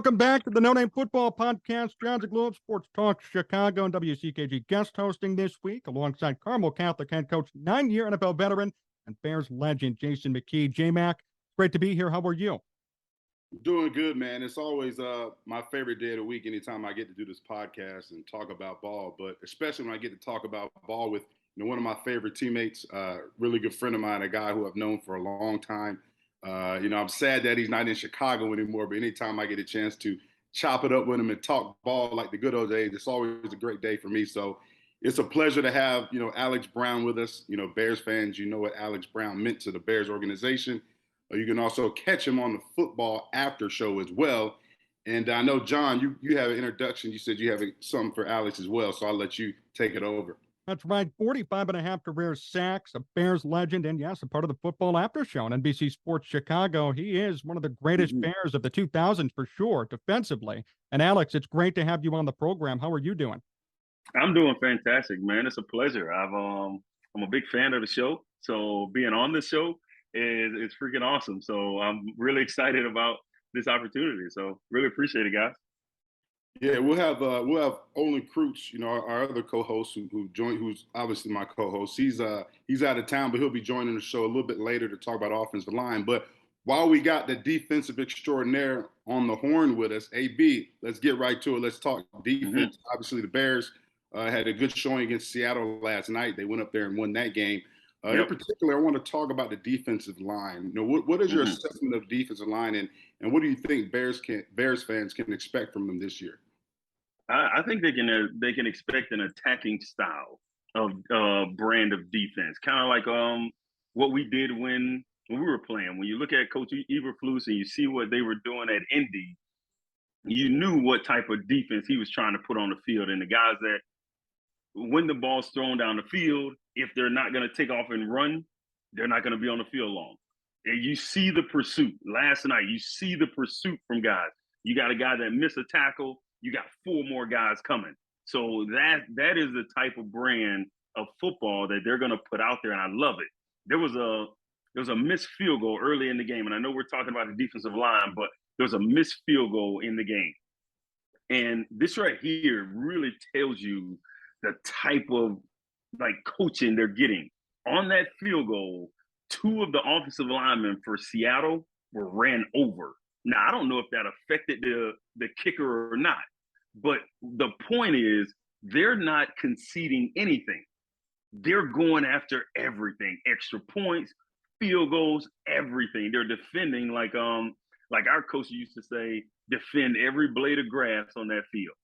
Welcome back to the No Name Football Podcast. Jon Zaghloul of Sports Talk Chicago and WCKG guest hosting this week alongside Carmel Catholic head coach, 9-year NFL veteran, and Bears legend Jason McKie. J-Mac, great to be here. How are you? Doing good, man. It's always my favorite day of the week anytime I get to do this podcast and talk about ball, but especially when I get to talk about ball with one of my favorite teammates, really good friend of mine, a guy who I've known for a long time. I'm sad that he's not in Chicago anymore, but anytime I get a chance to chop it up with him and talk ball like the good old days, it's always a great day for me. So it's a pleasure to have, Alex Brown with us. Bears fans, what Alex Brown meant to the Bears organization. You can also catch him on the football after show as well. And I know, John, you have an introduction. You said you have something for Alex as well, so I'll let you take it over. That's right. 45.5 career sacks, a Bears legend, and yes, a part of the football after show on NBC Sports Chicago. He is one of the greatest Bears of the 2000s for sure, defensively. And Alex, it's great to have you on the program. How are you doing? I'm doing fantastic, man. It's a pleasure. I'm a big fan of the show, so being on the show is freaking awesome. So I'm really excited about this opportunity. So really appreciate it, guys. Yeah, we'll have Olin Kreutz, our other co-host who joined, who's obviously my co-host. He's out of town, but he'll be joining the show a little bit later to talk about offensive line. But while we got the defensive extraordinaire on the horn with us, AB, let's get right to it. Let's talk defense. Obviously, the Bears had a good showing against Seattle last night. They went up there and won that game. In particular, I want to talk about the defensive line. What is your assessment of the defensive line, and what do you think Bears fans can expect from them this year? I think they can expect an attacking style of brand of defense, kind of like what we did when we were playing. When you look at Coach Eberflus and you see what they were doing at Indy, you knew what type of defense he was trying to put on the field. And the guys that, when the ball's thrown down the field, if they're not going to take off and run, they're not going to be on the field long. And you see the pursuit. Last night, you see the pursuit from guys. You got a guy that missed a tackle. You got 4 more guys coming. So that is the type of brand of football that they're going to put out there, and I love it. There was a missed field goal early in the game, and I know we're talking about the defensive line, but there was a missed field goal in the game. And this right here really tells you the type of coaching they're getting. On that field goal, 2 of the offensive linemen for Seattle were ran over. Now, I don't know if that affected the kicker or not, but the point is they're not conceding anything. They're going after everything, extra points, field goals, everything. They're defending like our coach used to say, defend every blade of grass on that field.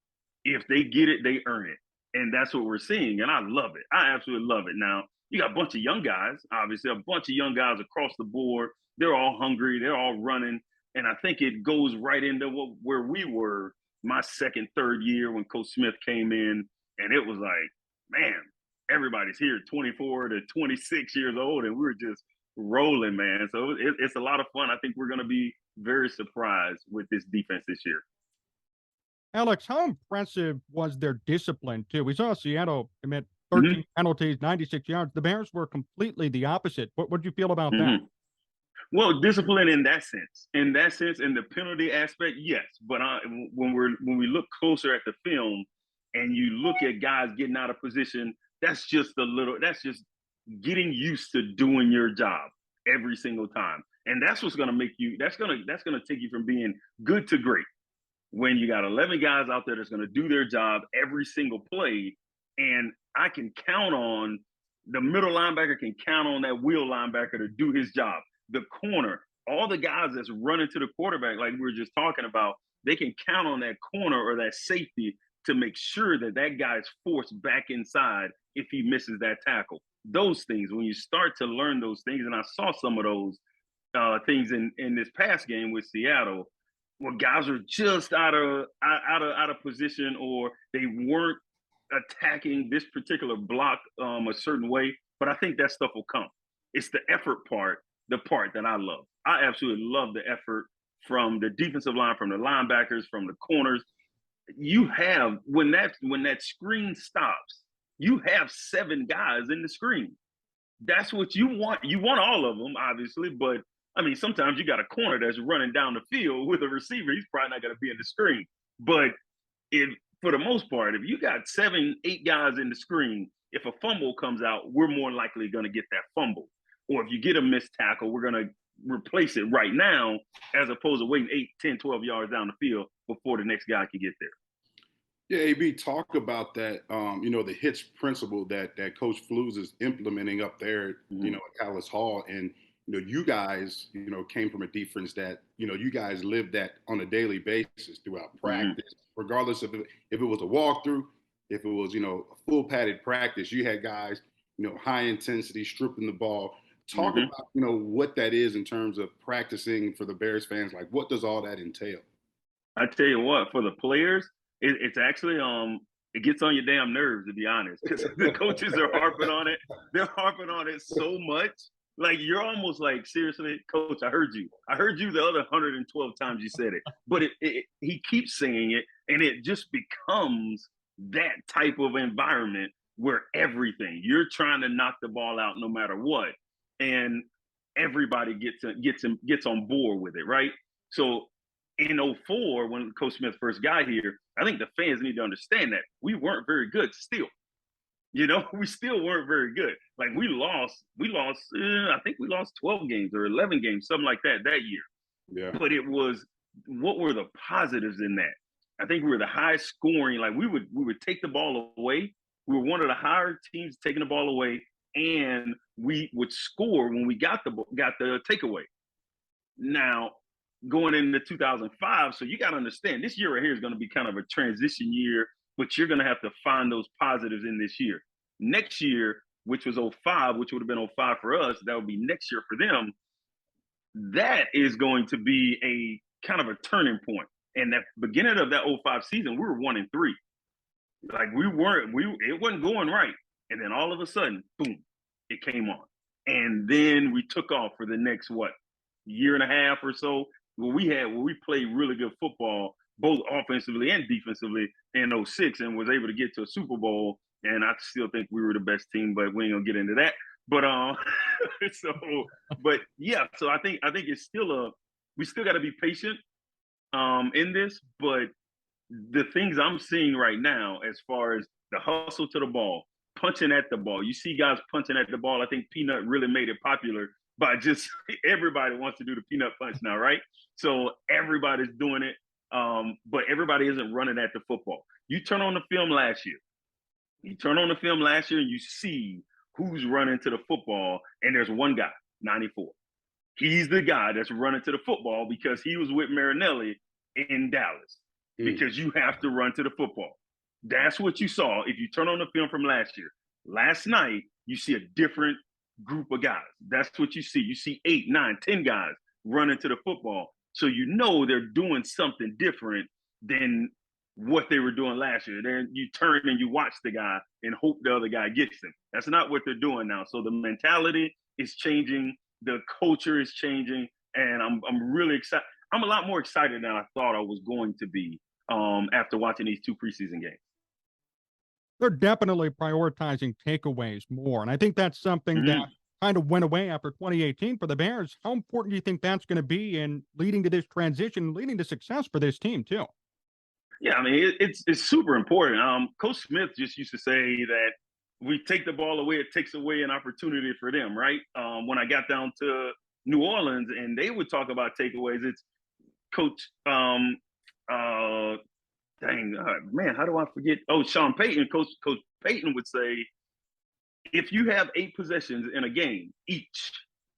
If they get it, they earn it. And that's what we're seeing, and I love it. I absolutely love it. Now, you got a bunch of young guys, obviously, a bunch of young guys across the board. They're all hungry. They're all running. And I think it goes right into where we were my second, third year when Coach Smith came in. And it was like, man, everybody's here 24 to 26 years old, and we were just rolling, man. So it's a lot of fun. I think we're going to be very surprised with this defense this year. Alex, how impressive was their discipline, too? We saw Seattle commit 13 penalties, 96 yards. The Bears were completely the opposite. What did you feel about that? Well, discipline in that sense, in the penalty aspect, yes. But when we look closer at the film and you look at guys getting out of position, that's just getting used to doing your job every single time. And that's what's going to make you, that's going to take you from being good to great. When you got 11 guys out there that's going to do their job every single play, and I can count on the middle linebacker can count on that wheel linebacker to do his job. The corner, all the guys that's running to the quarterback, like we were just talking about, they can count on that corner or that safety to make sure that guy is forced back inside if he misses that tackle. Those things, when you start to learn those things, and I saw some of those things in this past game with Seattle, where guys are just out of position, or they weren't attacking this particular block a certain way. But I think that stuff will come. It's the effort part, the part that I love. I absolutely love the effort from the defensive line, from the linebackers, from the corners. You have, when that screen stops, you have 7 guys in the screen. That's what you want. You want all of them, obviously, but I mean, sometimes you got a corner that's running down the field with a receiver. He's probably not going to be in the screen. But if for the most part, if you got 7, 8 guys in the screen, if a fumble comes out, we're more likely going to get that fumble. Or if you get a missed tackle, we're going to replace it right now, as opposed to waiting 8, 10, 12 yards down the field before the next guy can get there. Yeah, AB, talk about that. The hitch principle that Coach Flus is implementing up there, at Callis Hall, and you guys, came from a defense that you guys lived that on a daily basis throughout practice, regardless of if it was a walkthrough, if it was a full padded practice. You had guys, high intensity, stripping the ball. Talk about what that is in terms of practicing for the Bears fans. Like, what does all that entail? I tell you what, for the players, it's actually it gets on your damn nerves, to be honest, because the coaches are harping on it. They're harping on it so much. Like, you're almost like, seriously, coach, I heard you. I heard you the other 112 times you said it. But he keeps saying it, and it just becomes that type of environment where you're trying to knock the ball out no matter what. And everybody gets on board with it, right? So in 2004, when Coach Smith first got here, I think the fans need to understand that we weren't very good still. We still weren't very good. Like, we lost, I think we lost 12 games or 11 games, something like that year. Yeah. But it was, what were the positives in that? I think we were the highest scoring. Like, we would take the ball away. We were one of the higher teams taking the ball away, and we would score when we got the takeaway. Now, going into 2005, so you got to understand, this year right here is going to be kind of a transition year, but you're going to have to find those positives in this year. Next year, which was 2005, which would have been 2005 for us, that would be next year for them. That is going to be a kind of a turning point. And that beginning of that 2005 season, we were 1-3. Like, it wasn't going right. And then all of a sudden, boom, it came on. And then we took off for the next, year and a half or so, where we played really good football, both offensively and defensively, in 2006, and was able to get to a Super Bowl. And I still think we were the best team, but we ain't gonna get into that. But so I think it's still we still got to be patient in this. But the things I'm seeing right now, as far as the hustle to the ball, punching at the ball, you see guys punching at the ball. I think Peanut really made it popular by just everybody wants to do the peanut punch now, right? So everybody's doing it, but everybody isn't running at the football. You turn on the film last year. And you see who's running to the football, and there's one guy, 94. He's the guy that's running to the football because he was with Marinelli in Dallas, because you have to run to the football. That's what you saw if you turn on the film from last year. Last night, you see a different group of guys. That's what you see. You see 8, 9, 10 guys running to the football. So they're doing something different than what they were doing last year. Then you turn and you watch the guy and hope the other guy gets them. That's not what they're doing now. So the mentality is changing, the culture is changing, and I'm really excited. I'm a lot more excited than I thought I was going to be after watching these 2 preseason games. They're definitely prioritizing takeaways more, and I think that's something that kind of went away after 2018 for the Bears. How important do you think that's going to be in leading to this transition, leading to success for this team too? Yeah, I mean, it's super important. Coach Smith just used to say that we take the ball away, it takes away an opportunity for them, right? When I got down to New Orleans and they would talk about takeaways, it's Coach, man, how do I forget? Oh, Sean Payton, Coach Payton would say, if you have 8 possessions in a game, each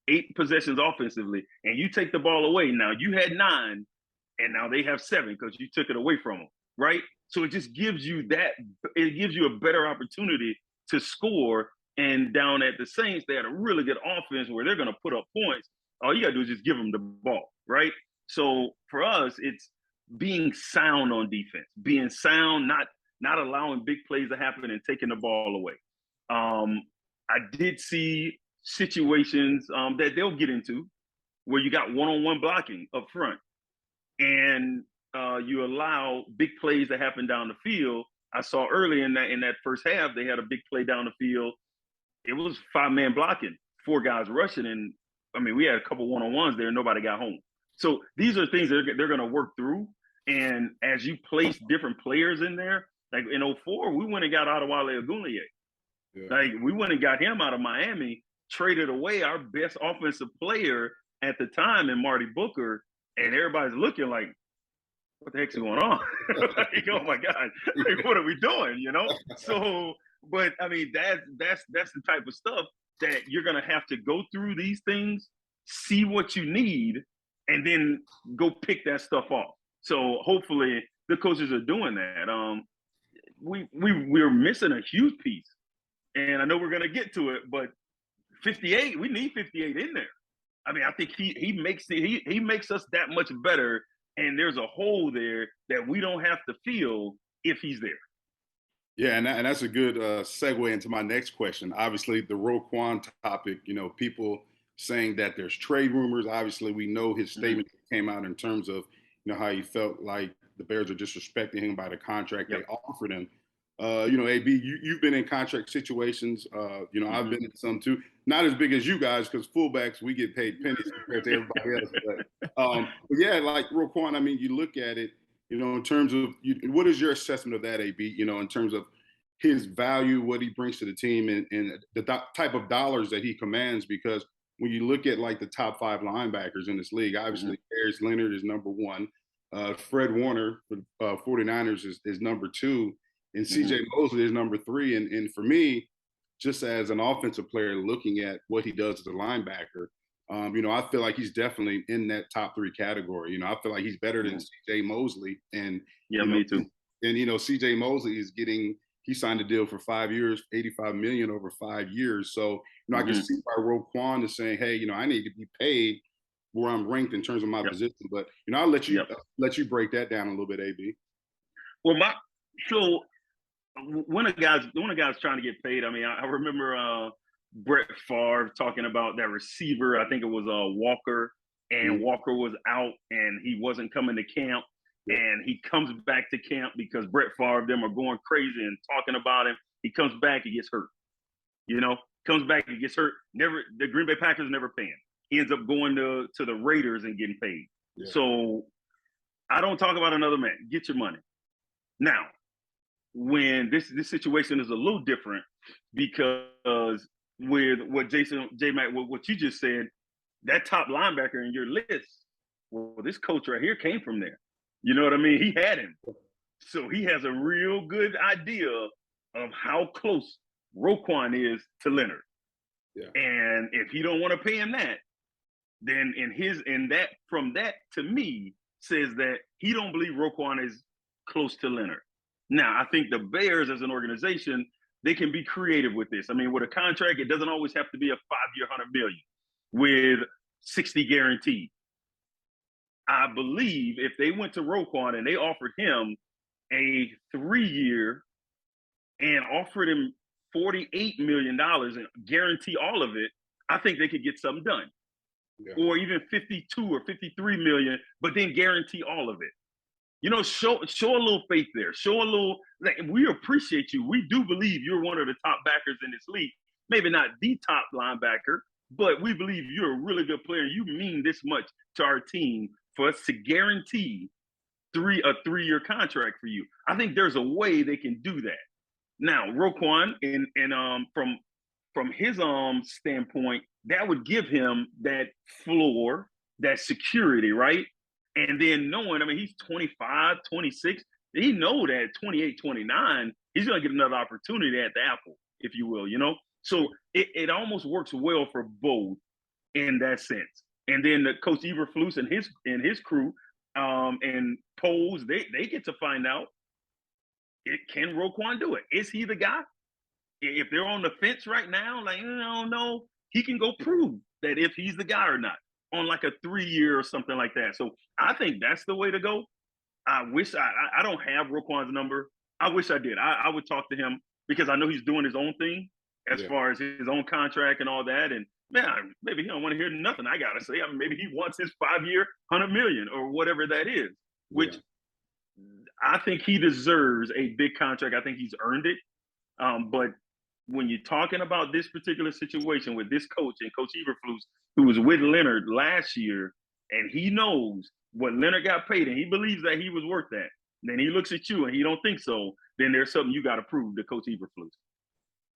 8 possessions offensively, and you take the ball away, now you had 9, and now they have 7 because you took it away from them, right? So it just gives you a better opportunity to score. And down at the Saints, they had a really good offense where they're going to put up points. All you got to do is just give them the ball, right? So for us, it's being sound on defense, being sound, not allowing big plays to happen and taking the ball away. I did see situations that they'll get into where you got one-on-one blocking up front, and you allow big plays to happen down the field. I saw early in that first half, they had a big play down the field. It was 5-man blocking, 4 guys rushing, and I mean, we had a couple one-on-ones there and nobody got home. So these are things that they're going to work through. And as you place different players in there, like in 04, we went and got Adewale Ogunleye. Yeah. Like we went and got him out of Miami, traded away our best offensive player at the time in Marty Booker, and everybody's looking like, what the heck's going on? Like, oh my God, like, what are we doing? You know? So, but I mean, that's the type of stuff that you're gonna have to go through these things, see what you need, and then go pick that stuff off. So hopefully the coaches are doing that. We're missing a huge piece. And I know we're gonna get to it, but 58, we need 58 in there. I mean, I think he makes us that much better, and there's a hole there that we don't have to fill if he's there. Yeah, and that's a good segue into my next question. Obviously, the Roquan topic, people saying that there's trade rumors. Obviously, we know his statement came out in terms of, how he felt like the Bears are disrespecting him by the contract they offered him. AB, you've been in contract situations. I've been in some too. Not as big as you guys, because fullbacks, we get paid pennies compared to everybody else. But yeah, like Roquan, I mean, you look at it, in terms of what is your assessment of that, AB, in terms of his value, what he brings to the team, and the type of dollars that he commands? Because when you look at like the top 5 linebackers in this league, obviously Darius Leonard is number 1. Fred Warner for 49ers is number 2. And CJ Mosley is number 3. And for me, just as an offensive player looking at what he does as a linebacker, I feel like he's definitely in that top 3 category. I feel like he's better than CJ Mosley. And me too. And CJ Mosley is he signed a deal for 5 years, $85 million over 5 years. So, I can see why Roquan is saying, hey, I need to be paid where I'm ranked in terms of my position. But, I'll let you break that down a little bit, AB. Well, when a guy's trying to get paid, I mean, I remember Brett Favre talking about that receiver. I think it was Walker, and Walker was out and he wasn't coming to camp. And he comes back to camp because Brett Favre, them are going crazy and talking about him. He comes back, he gets hurt. Comes back, he gets hurt. The Green Bay Packers never pay him. He ends up going to the Raiders and getting paid. Yeah. So I don't talk about another man. Get your money. Now, when this situation is a little different, because with what what you just said, that top linebacker in your list, well, this coach right here came from there. You know what I mean? He had him. So he has a real good idea of how close Roquan is to Leonard. Yeah. And if he don't want to pay him that, then from that to me says that he don't believe Roquan is close to Leonard. Now, I think the Bears as an organization, they can be creative with this. I mean, with a contract, it doesn't always have to be a 5-year, $100 million with 60 guaranteed. I believe if they went to Roquan and they offered him a 3-year and offered him $48 million and guarantee all of it, I think they could get something done. Yeah. Or even 52 or 53 million, but then guarantee all of it. Show a little faith there. Show a little, like, we appreciate you. We do believe you're one of the top backers in this league. Maybe not the top linebacker, but we believe you're a really good player. You mean this much to our team for us to guarantee a 3-year contract for you. I think there's a way they can do that. Now, Roquan, and from his standpoint, that would give him that floor, that security, right? And then knowing, I mean, he's 25, 26. He know that 28, 29, he's going to get another opportunity at the Apple, if you will, So it almost works well for both in that sense. And then the coach Eberflus and his crew and Poles, they get to find out, can Roquan do it? Is he the guy? If they're on the fence right now, like, no, he can go prove that if he's the guy or not on like a 3-year or something like that. So I think that's the way to go. I wish I don't have Roquan's number. I wish I did. I would talk to him because I know he's doing his own thing as far as his own contract and all that. And man, maybe he don't want to hear nothing I got to say. I mean, maybe he wants his 5-year, $100 million or whatever that is, which I think he deserves a big contract. I think he's earned it. But when you're talking about this particular situation with this coach and Coach Eberflus, who was with Leonard last year, and he knows what Leonard got paid, and he believes that he was worth that. Then he looks at you and he don't think so. Then there's something you got to prove to Coach Eberflus.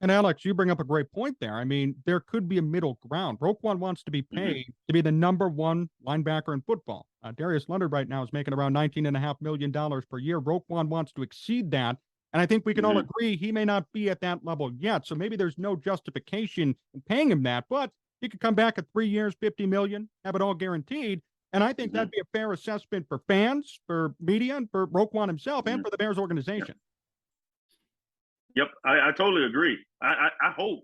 And Alex, you bring up a great point there. I mean, there could be a middle ground. Roquan wants to be paid to be the number one linebacker in football. Darius Leonard right now is making around $19.5 million per year. Roquan wants to exceed that. And I think we can all agree he may not be at that level yet. So maybe there's no justification in paying him that, but he could come back at 3 years, $50 million, have it all guaranteed. And I think that'd be a fair assessment for fans, for media, and for Roquan himself, and for the Bears organization. Yep, I totally agree. I hope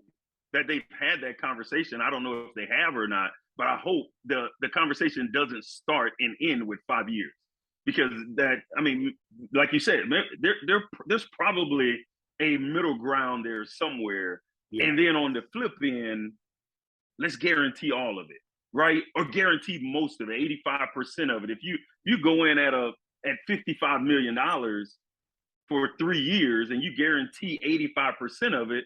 that they've had that conversation. I don't know if they have or not, but I hope the conversation doesn't start and end with 5 years. Because that, I mean, like you said, there's probably a middle ground there somewhere. Yeah. And then on the flip end, let's guarantee all of it, right? Or guarantee most of it, 85% of it. If you go in at $55 million for 3 years and you guarantee 85% of it,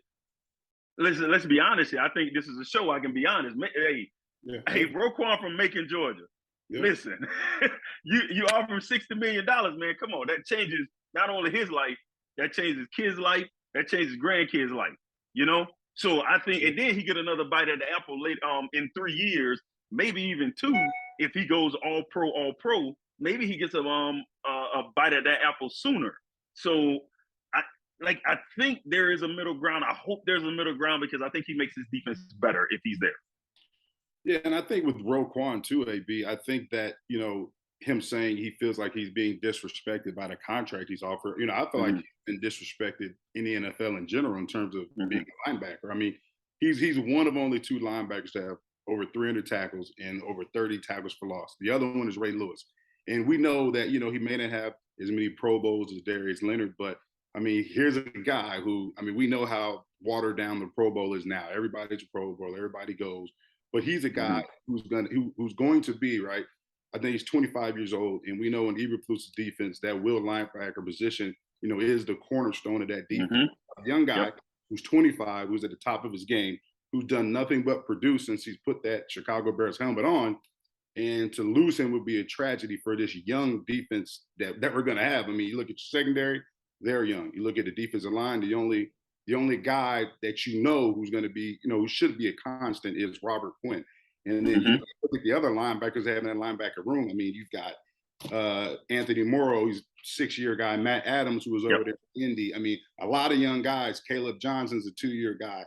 let's be honest here. I think this is a show I can be honest. Hey, Roquan from Macon, Georgia. Yeah. Listen, you offer him $60 million, man. Come on, that changes not only his life, that changes kids' life, that changes grandkids' life. You know, so I think, and then he get another bite at the apple late in 3 years, maybe even 2, if he goes all pro. Maybe he gets a bite at that apple sooner. So I think there is a middle ground. I hope there's a middle ground because I think he makes his defense better if he's there. Yeah, and I think with Roquan too, AB, I think that, you know, him saying he feels like he's being disrespected by the contract he's offered. You know, I feel like he's been disrespected in the NFL in general in terms of being a linebacker. I mean, he's one of only 2 linebackers to have over 300 tackles and over 30 tackles for loss. The other one is Ray Lewis. And we know that, you know, he may not have as many Pro Bowls as Darius Leonard, but I mean, here's a guy who, I mean, we know how watered down the Pro Bowl is now. Everybody's a Pro Bowl, everybody goes. But he's a guy who's going to be, right? I think he's 25 years old, and we know in Eberflus' defense that will linebacker position, you know, is the cornerstone of that defense. A young guy who's 25, who's at the top of his game, who's done nothing but produce since he's put that Chicago Bears helmet on. And to lose him would be a tragedy for this young defense that we're going to have. I mean, you look at your secondary, they're young. You look at the defensive line, the only guy that you know who's going to be, you know, who should be a constant is Robert Quinn. And then you look at the other linebackers that have in that linebacker room. I mean, you've got Anthony Morrow, he's a 6-year guy. Matt Adams, who was over there in Indy. I mean, a lot of young guys. Caleb Johnson's a 2-year guy.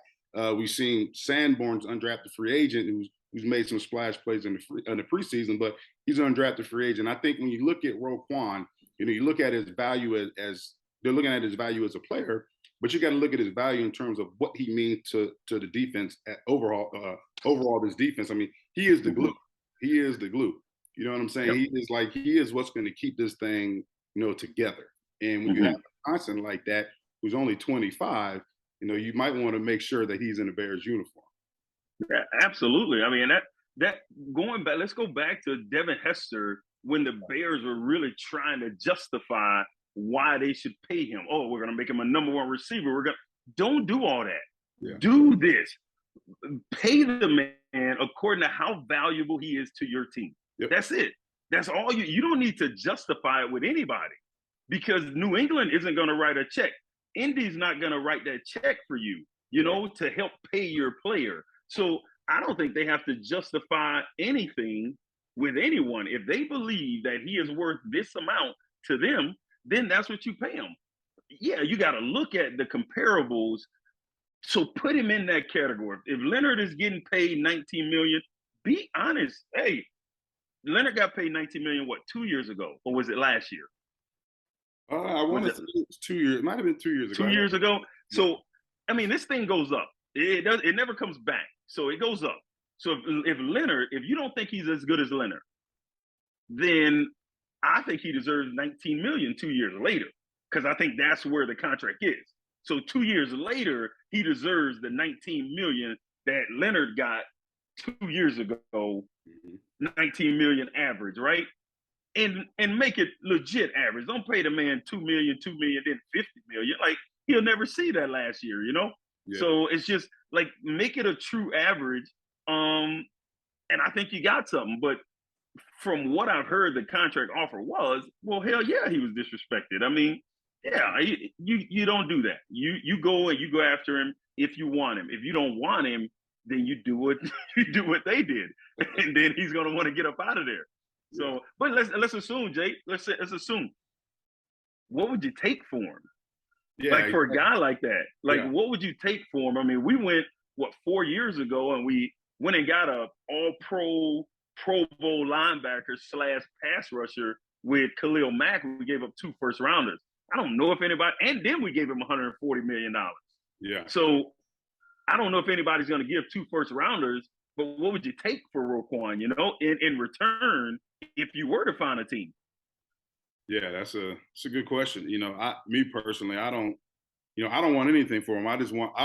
We've seen Sanborn's undrafted free agent who's made some splash plays in the preseason, but he's an undrafted free agent. I think when you look at Roquan, you know, you look at his value as they're looking at his value as a player, but you got to look at his value in terms of what he means to the defense overall this defense. I mean, he is the glue. He is the glue. You know what I'm saying? He is what's going to keep this thing, you know, together. And when you have a constant like that, who's only 25, you know, you might want to make sure that he's in a Bears uniform. Yeah, absolutely. I mean, that going back, let's go back to Devin Hester when the Bears were really trying to justify why they should pay him. Oh, we're going to make him a number 1 receiver. Don't do all that. Yeah. Do this. Pay the man according to how valuable he is to your team. Yep. That's it. That's all you don't need to justify it with anybody because New England isn't going to write a check. Indy's not going to write that check for you, you know, to help pay your player. So I don't think they have to justify anything with anyone. If they believe that he is worth this amount to them, then that's what you pay him. Yeah, you got to look at the comparables. So put him in that category. If Leonard is getting paid $19 million, be honest. Hey, Leonard got paid $19 million, 2 years ago? Or was it last year? I want to say it was 2 years. It might have been 2 years ago. 2 years ago? So, I mean, this thing goes up. It never comes back. So it goes up. So if you don't think he's as good as Leonard, then I think he deserves $19 million 2 years later, because I think that's where the contract is. So 2 years later, he deserves the $19 million that Leonard got 2 years ago, $19 million average, right? And make it legit average. Don't pay the man $2 million, then $50 million. Like, he'll never see that last year, you know? Yeah. So it's just like make it a true average. And I think you got something. But from what I've heard, the contract offer was, well, hell yeah, he was disrespected. I mean, yeah, you don't do that. You go and you go after him if you want him. If you don't want him, then you do what you do what they did, and then he's gonna want to get up out of there. So, but let's assume, Jake. Let's assume. What would you take for him? Yeah, like for a guy like that, like what would you take for him? I mean, we went 4 years ago, and we went and got a All-Pro Bowl linebacker / pass rusher with Khalil Mack. We gave up 2 first-rounders. I don't know if anybody, and then we gave him $140 million. Yeah. So I don't know if anybody's going to give 2 first-rounders, but what would you take for Roquan, in return if you were to find a team? Yeah, it's a good question. Me personally, I don't want anything for him. I want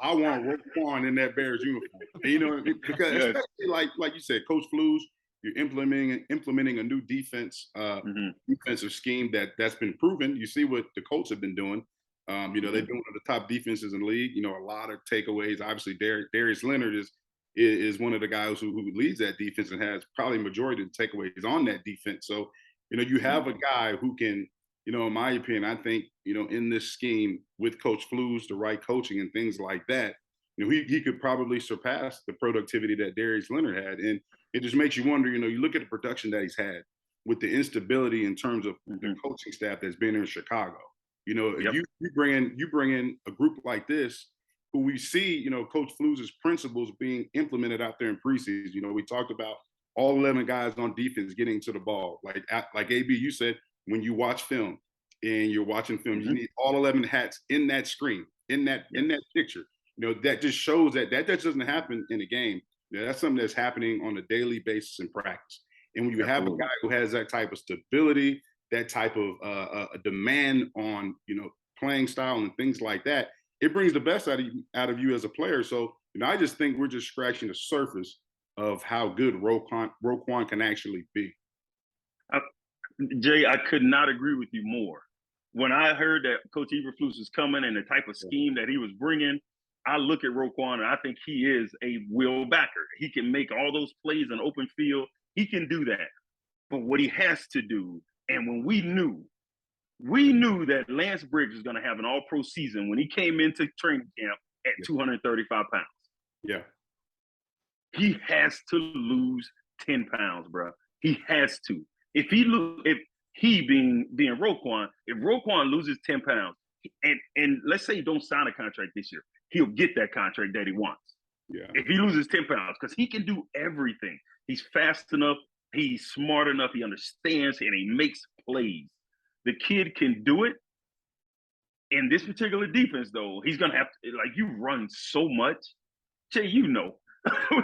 Roquan in that Bears uniform. Because especially like you said, Coach Flus, you're implementing a new defensive scheme that's been proven. You see what the Colts have been doing. They've been one of the top defenses in the league. A lot of takeaways. Obviously, Darius Leonard is one of the guys who leads that defense and has probably majority of the takeaways on that defense. So, you have a guy who can, in my opinion, I think, in this scheme with Coach Flus, the right coaching and things like that, he could probably surpass the productivity that Darius Leonard had. And it just makes you wonder, you look at the production that he's had with the instability in terms of the coaching staff that's been in Chicago. If you bring in a group like this, who we see, Coach Flus's principles being implemented out there in preseason. We talked about all 11 guys on defense getting to the ball. Like AB, you said, when you watch film and you're watching film, you need all 11 hats in that screen, in that picture. That just shows that doesn't happen in a game. That's something that's happening on a daily basis in practice. And when you have a guy who has that type of stability, that type of a demand on, playing style and things like that, it brings the best out of you as a player. So, I just think we're just scratching the surface of how good Roquan can actually be. Jay, I could not agree with you more. When I heard that Coach Eberflus was coming and the type of scheme that he was bringing, I look at Roquan and I think he is a will backer. He can make all those plays in open field. He can do that. But what he has to do, and when we knew that Lance Briggs was going to have an all-pro season when he came into training camp at 235 pounds. Yeah. He has to lose 10 pounds, bro. He has to. If he being Roquan, if Roquan loses 10 pounds, and let's say he don't sign a contract this year, he'll get that contract that he wants. Yeah. If he loses 10 pounds, because he can do everything. He's fast enough, he's smart enough, he understands, and he makes plays. The kid can do it. In this particular defense, though, he's gonna have to, you run so much. Jay,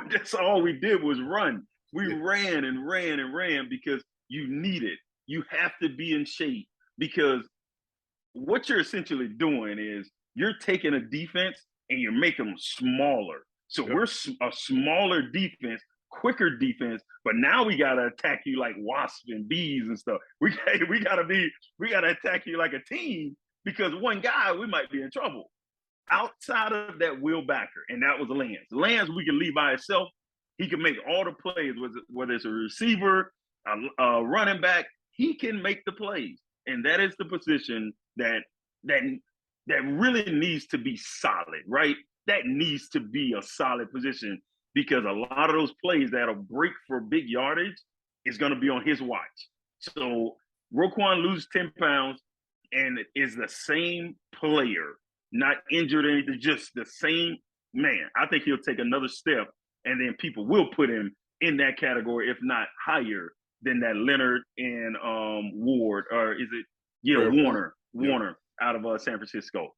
that's all we did was run. We ran and ran and ran because you need it. You have to be in shape, because what you're essentially doing is you're taking a defense and you're making them smaller. So we're a smaller defense, quicker defense, but now we gotta attack you like wasps and bees and stuff. We gotta attack you like a team, because one guy, we might be in trouble. Outside of that will backer, and that was Lance. Lance, we can leave by himself. He can make all the plays, whether it's a receiver, a running back. He can make the plays, and that is the position that really needs to be solid, right? That needs to be a solid position, because a lot of those plays that'll break for big yardage is going to be on his watch. So Roquan loses 10 pounds and is the same player. Not injured or anything, just the same man. I think he'll take another step, and then people will put him in that category, if not higher than that Leonard and Ward, or is it Warner out of San Francisco.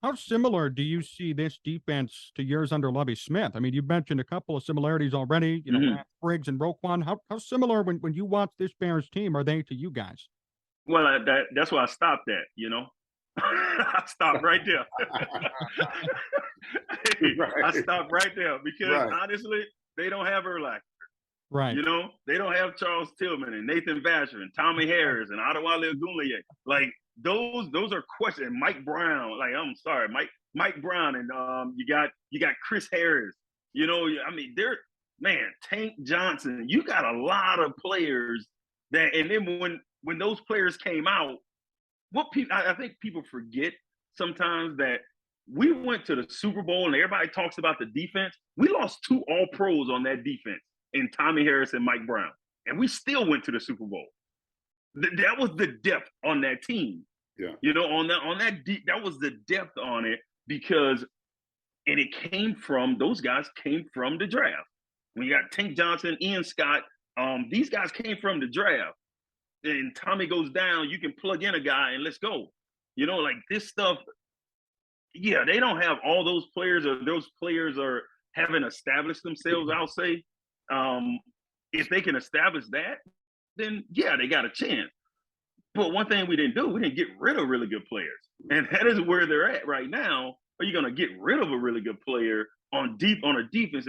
How similar do you see this defense to yours under Lovie Smith? I mean, you mentioned a couple of similarities already, Lance Briggs and Roquan. How similar, when you watch this Bears team, are they to you guys? Well, that's why I stopped at, I stopped right there. I stopped right there because honestly, they don't have Urlacher. Right. They don't have Charles Tillman and Nathan Vasher and Tommy Harris and Adewale Ogunleye. Like, those are questions. And Mike Brown, like I'm sorry, Mike Brown, and you got Chris Harris. You know, I mean, Tank Johnson. You got a lot of players that, and then when those players came out, I think people forget sometimes that we went to the Super Bowl and everybody talks about the defense. We lost 2 All-Pros on that defense in Tommy Harris and Mike Brown, and we still went to the Super Bowl. That was the depth on that team. Yeah, you know, that was the depth on it because, and it came from those guys came from the draft. When you got Tank Johnson, Ian Scott, these guys came from the draft. And Tommy goes down, you can plug in a guy and let's go. You know, like this stuff. Yeah, they don't have all those players, or those players haven't established themselves. I'll say, if they can establish that, then yeah, they got a chance. But one thing we didn't get rid of really good players, and that is where they're at right now. Are you going to get rid of a really good player on a defense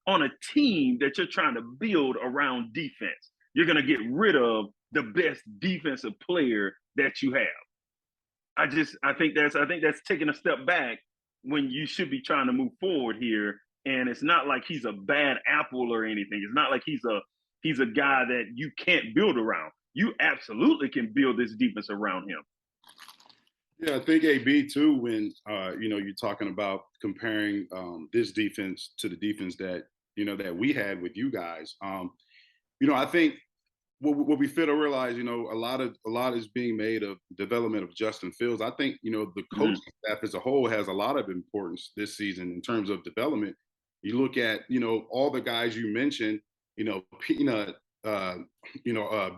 on a team that you're trying to build around defense? You're going to get rid of the best defensive player that you have. I think that's taking a step back when you should be trying to move forward here. And it's not like he's a bad apple or anything. It's not like he's a guy that you can't build around. You absolutely can build this defense around him. Yeah, I think AB too. When you're talking about comparing this defense to the defense that we had with you guys. I think what we fail to realize, a lot is being made of development of Justin Fields. I think, the coaching staff as a whole has a lot of importance this season in terms of development. You look at, all the guys you mentioned, Peanut,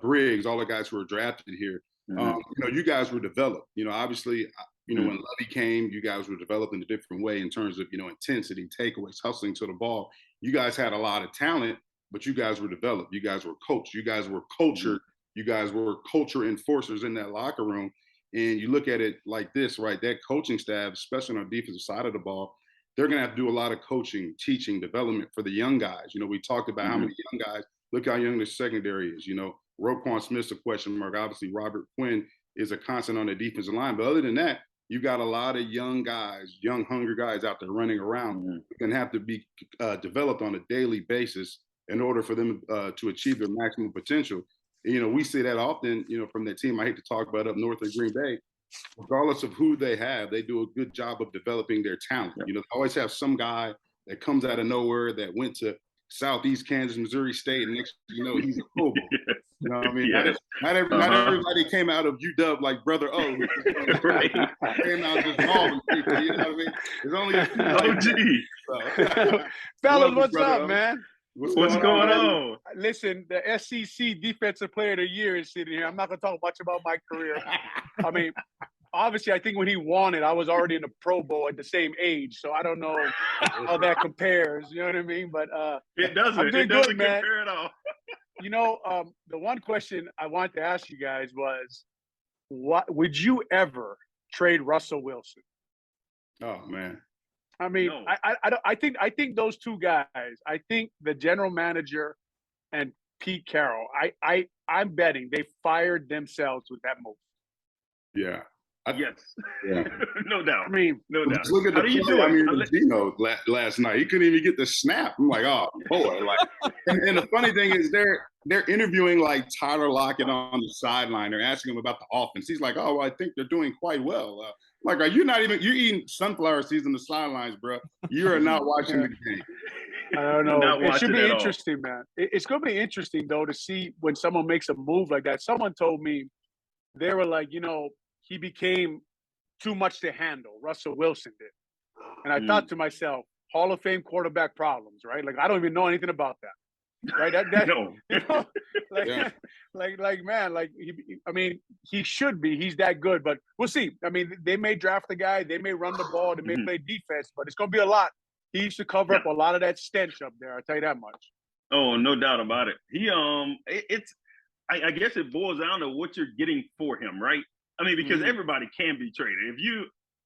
Briggs, all the guys who were drafted here. You guys were developed. Obviously, when Lovey came, you guys were developed in a different way in terms of, intensity, takeaways, hustling to the ball. You guys had a lot of talent, but you guys were developed. You guys were coached. You guys were cultured. You guys were culture enforcers in that locker room. And you look at it like this, right? That coaching staff, especially on the defensive side of the ball, they're going to have to do a lot of coaching, teaching, development for the young guys. We talked about how many young guys. Look how young the secondary is. Roquan Smith's a question mark. Obviously, Robert Quinn is a constant on the defensive line. But other than that, you got a lot of young guys, young, hungry guys out there running around. Going to have to be developed on a daily basis in order for them to achieve their maximum potential. And, we see that often, from that team I hate to talk about up north of Green Bay. Regardless of who they have, they do a good job of developing their talent. They always have some guy that comes out of nowhere that went to Southeast Kansas, Missouri State, and next he's a Pro Bowl. You know what I mean? Not everybody came out of UW like Brother O. Right. Came out just balling people. You know what I mean? There's only a few. So. Fellas, what's up, man? What's going on? Listen, the SEC Defensive Player of the Year is sitting here. I'm not going to talk much about my career. I mean, obviously, I think when he won it, I was already in the Pro Bowl at the same age, so I don't know how that compares. You know what I mean? But it doesn't. I'm doing it doesn't good, man. compare at all. The one question I wanted to ask you guys was, what would you ever trade Russell Wilson? Oh man. I mean, no. I think those two guys. I think the general manager and Pete Carroll. I'm betting they fired themselves with that move. Yeah. Yes. Yeah. No doubt. I mean, no doubt. Look at the play. I mean, Gino last night, he couldn't even get the snap. I'm like, oh boy. And the funny thing is, they're interviewing like Tyler Lockett on the sideline. They're asking him about the offense. He's like, oh, well, I think they're doing quite well. Like, are you not even? You're eating sunflower seeds on the sidelines, bro. You are not watching the game. I don't know. It should be interesting, man. It's going to be interesting though to see when someone makes a move like that. Someone told me they were like, he became too much to handle. Russell Wilson did. And I thought to myself, Hall of Fame quarterback problems, right? Like, I don't even know anything about that. Right? No. He should be. He's that good, but we'll see. I mean, they may draft the guy. They may run the ball. They may play defense, but it's going to be a lot. He used to cover up a lot of that stench up there. I'll tell you that much. Oh, no doubt about it. I guess it boils down to what you're getting for him, right? I mean, because everybody can be traded.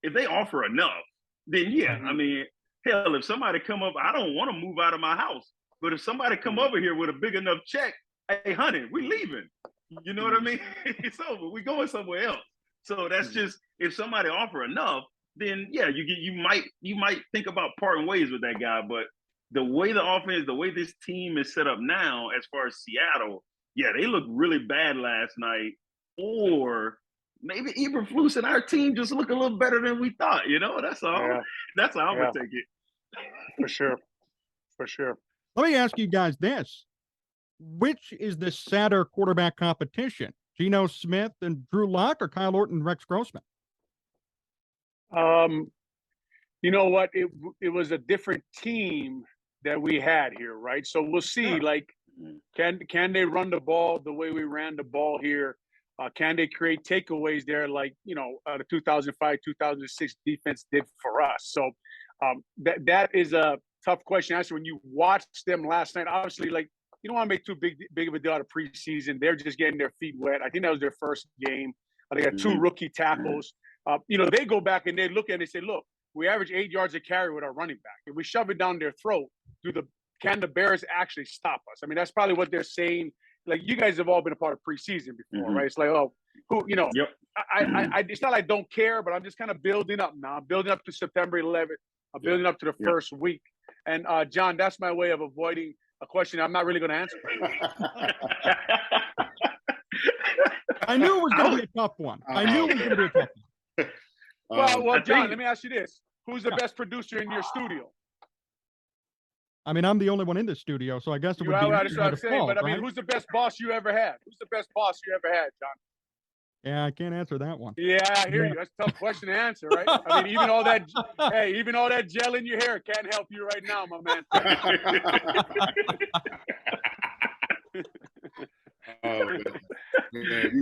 If they offer enough, then yeah. I mean, hell, if somebody come up, I don't want to move out of my house, but if somebody come over here with a big enough check, hey, honey, we leaving. You know what I mean? It's over. We going somewhere else. So that's just, if somebody offer enough, then yeah, you might think about parting ways with that guy. But the way the offense, the way this team is set up now, as far as Seattle, yeah, they looked really bad last night. Or maybe Eberflus and our team just look a little better than we thought. That's all. Yeah. That's how I'm gonna take it. For sure. Let me ask you guys this: which is the sadder quarterback competition? Geno Smith and Drew Lock, or Kyle Orton and Rex Grossman? You know what? It was a different team that we had here, right? So we'll see. Yeah. Like, can they run the ball the way we ran the ball here? Can they create takeaways there, like the 2005, 2006 defense did for us? So that is a tough question. Actually, when you watched them last night, obviously, like, you don't want to make too big of a deal out of preseason. They're just getting their feet wet. I think that was their first game. They got 2 rookie tackles. They go back and they look at it and say, look, we average 8 yards a carry with our running back. If we shove it down their throat, can the Bears actually stop us? I mean, that's probably what they're saying. Like, you guys have all been a part of preseason before, right? It's like, yep. I it's not like I don't care, but I'm just kind of building up now. I'm building up to September 11th. I'm building up to the first week. And John, that's my way of avoiding a question I'm not really going to answer. I knew it was going to be a tough one. Well, John, let me ask you this. Who's the best producer in your studio? I mean, I'm the only one in the studio, so I guess it would be. That's what I'm saying. But I mean, who's the best boss you ever had? Who's the best boss you ever had, John? Yeah, I can't answer that one. Yeah, I hear you. That's a tough question to answer, right? I mean, even all that gel in your hair can't help you right now, my man.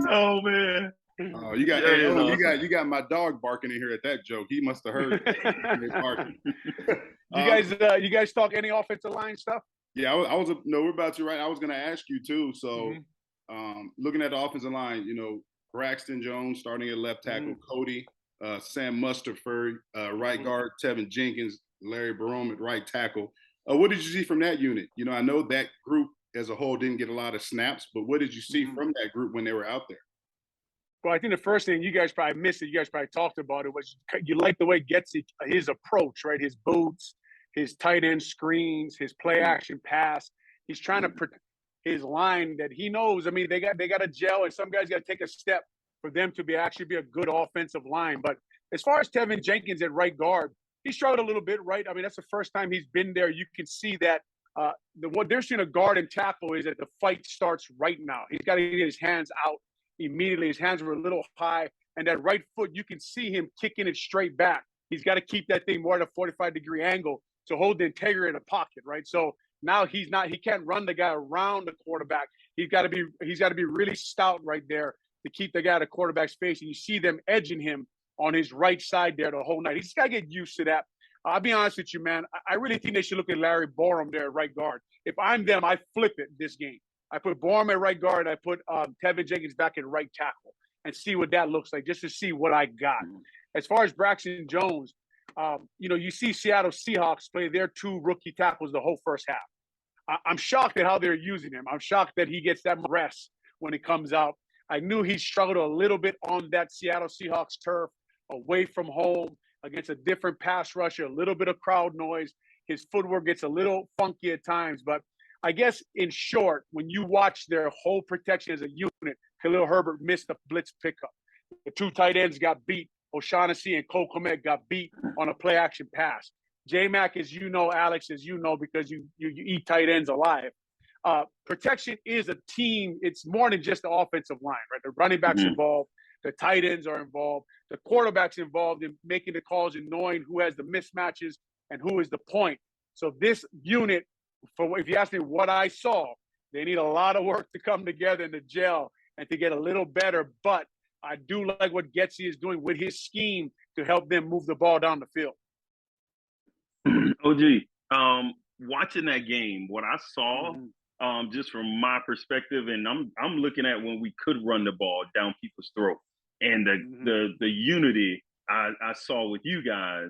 Oh man. Oh, you got my dog barking in here at that joke. He must have heard barking. You guys talk any offensive line stuff? Yeah, we're about to, right? I was going to ask you too. So, looking at the offensive line, Braxton Jones starting at left tackle, Cody, Sam Mustipher, right guard, Tevin Jenkins, Larry Barone at right tackle. What did you see from that unit? I know that group as a whole didn't get a lot of snaps, but what did you see from that group when they were out there? Well, I think the first thing you guys probably missed it, you guys probably talked about it, was you like the way Getsy, his approach, right? His boots, his tight end screens, his play action pass. He's trying to his line that he knows. I mean, they got a gel, and some guys got to take a step for them to actually be a good offensive line. But as far as Tevin Jenkins at right guard, he struggled a little bit, right? I mean, that's the first time he's been there. You can see that what they're seeing a guard and tackle is that the fight starts right now. He's got to get his hands out immediately. His hands were a little high, and that right foot, you can see him kicking it straight back. He's got to keep that thing more at a 45-degree angle to hold the integrity of the pocket, right? So now he can't run the guy around the quarterback. He's got to be really stout right there to keep the guy at the quarterback's face. And you see them edging him on his right side there the whole night. He's got to get used to that. I'll be honest with you, man. I really think they should look at Larry Borum there at right guard. If I'm them, I flip it this game. I put Borum at right guard. I put Tevin Jenkins back at right tackle and see what that looks like, just to see what I got. As far as Braxton Jones, you see Seattle Seahawks play their 2 rookie tackles the whole first half. I'm shocked at how they're using him. I'm shocked that he gets that rest when he comes out. I knew he struggled a little bit on that Seattle Seahawks turf, away from home, against a different pass rusher, a little bit of crowd noise. His footwork gets a little funky at times. But I guess, in short, when you watch their whole protection as a unit, Khalil Herbert missed the blitz pickup. The 2 tight ends got beat. O'Shaughnessy and Kmet got beat on a play-action pass. J-Mac, as you know, Alex, as you know, because you eat tight ends alive. Protection is a team. It's more than just the offensive line, right? The running backs involved. The tight ends are involved. The quarterback's involved in making the calls and knowing who has the mismatches and who is the point. So this unit, if you ask me what I saw, they need a lot of work to come together in the gel and to get a little better. But I do like what Getsy is doing with his scheme to help them move the ball down the field. OG, watching that game, what I saw, just from my perspective, and I'm looking at when we could run the ball down people's throat, and the unity I saw with you guys.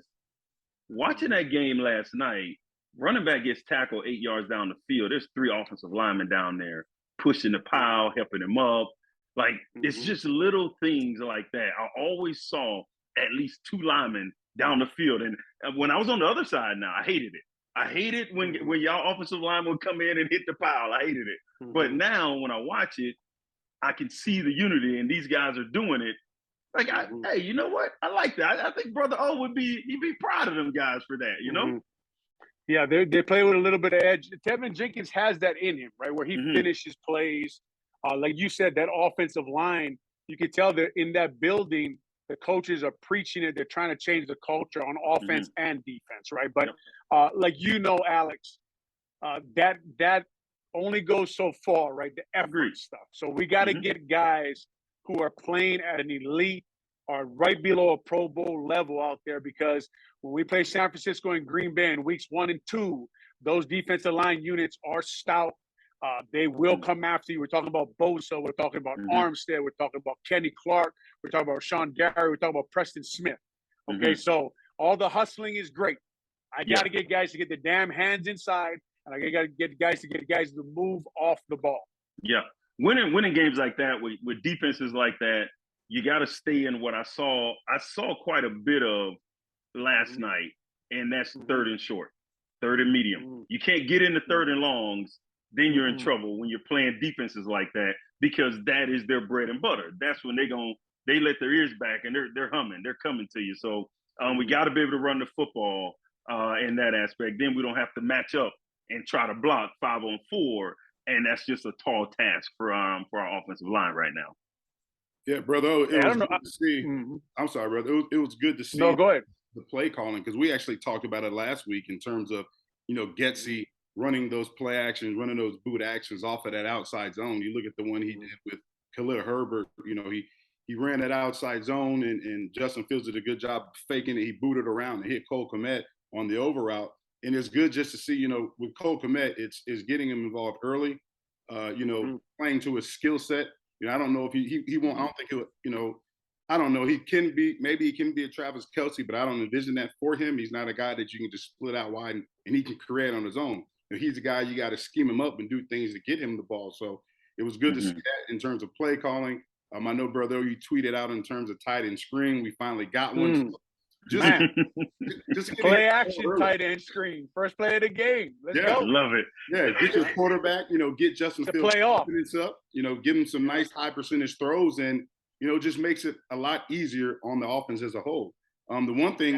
Watching that game last night, running back gets tackled 8 yards down the field. There's 3 offensive linemen down there pushing the pile, helping him up. Like, it's just little things like that. I always saw at least 2 linemen down the field. And when I was on the other side now, I hated it. I hated when y'all offensive linemen would come in and hit the pile. I hated it. But now when I watch it, I can see the unity, and these guys are doing it. Like, hey, you know what? I like that. I think Brother O he'd be proud of them guys for that, you know? Yeah, they play with a little bit of edge. Tevin Jenkins has that in him, right, where he finishes plays. Like you said, that offensive line, you can tell that in that building, the coaches are preaching it. They're trying to change the culture on offense and defense, right? But like Alex, that only goes so far, right? The effort stuff. So we got to get guys who are playing at an elite or right below a Pro Bowl level out there, because when we play San Francisco and Green Bay in weeks 1 and 2, those defensive line units are stout. They will come after you. We're talking about Bosa. We're talking about Armstead. We're talking about Kenny Clark. We're talking about Sean Gary. We're talking about Preston Smith. Okay, so all the hustling is great. I got to get guys to get the damn hands inside, and I got to get guys to move off the ball. Yeah, winning games like that with defenses like that, you got to stay in what I saw. I saw quite a bit of last night, and that's 3rd and short, 3rd and medium. You can't get into 3rd and longs. Then you're in trouble when you're playing defenses like that, because that is their bread and butter. That's when they let their ears back and they're humming, they're coming to you. So we got to be able to run the football in that aspect. Then we don't have to match up and try to block 5-on-4, and that's just a tall task for our offensive line right now. Yeah, brother. It was good to see. I'm sorry, brother. It was good to see. No, go ahead. The play calling, because we actually talked about it last week in terms of Getsy running those play actions, running those boot actions off of that outside zone. You look at the one he did with Khalil Herbert. He ran that outside zone, and Justin Fields did a good job faking it. He booted around and hit Cole Kmet on the over route. And it's good just to see, with Cole Kmet, it's getting him involved early, playing to his skill set. I don't know if he won't. I don't think he'll, I don't know. Maybe he can be a Travis Kelce, but I don't envision that for him. He's not a guy that you can just split out wide and he can create on his own. He's a guy you got to scheme him up and do things to get him the ball. So it was good to see that in terms of play calling. I know, brother, you tweeted out in terms of tight end screen. We finally got one. Just play action tight end screen. First play of the game. Let's go. Love it. Yeah, get your quarterback, get Justin Fields' confidence up, give him some nice high percentage throws, and just makes it a lot easier on the offense as a whole. The one thing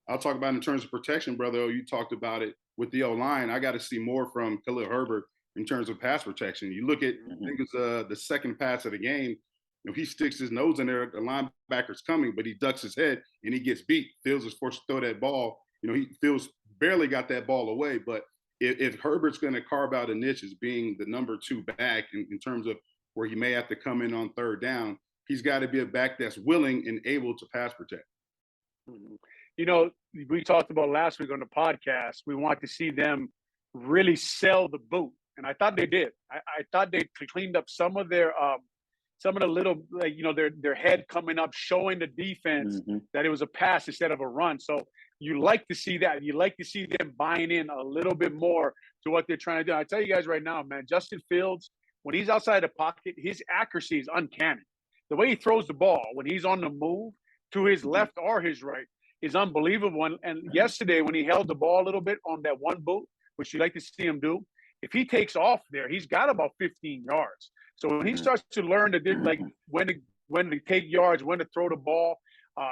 I'll talk about in terms of protection, brother, you talked about it with the O-line. I got to see more from Khalil Herbert in terms of pass protection. You look at, I think it's the second pass of the game, he sticks his nose in there, the linebacker's coming, but he ducks his head and he gets beat. Fields is forced to throw that ball. Fields barely got that ball away, but if Herbert's going to carve out a niche as being the number 2 back in terms of where he may have to come in on 3rd down, he's got to be a back that's willing and able to pass protect. We talked about last week on the podcast, we want to see them really sell the boot. And I thought they did. I thought they cleaned up some of the little, their head coming up, showing the defense that it was a pass instead of a run. So you like to see that. You like to see them buying in a little bit more to what they're trying to do. I tell you guys right now, man, Justin Fields, when he's outside the pocket, his accuracy is uncanny. The way he throws the ball when he's on the move to his left or his right is unbelievable. And yesterday, when he held the ball a little bit on that one boot, which you like to see him do, if he takes off there, he's got about 15 yards. So when he starts to learn to like when to take yards, when to throw the ball,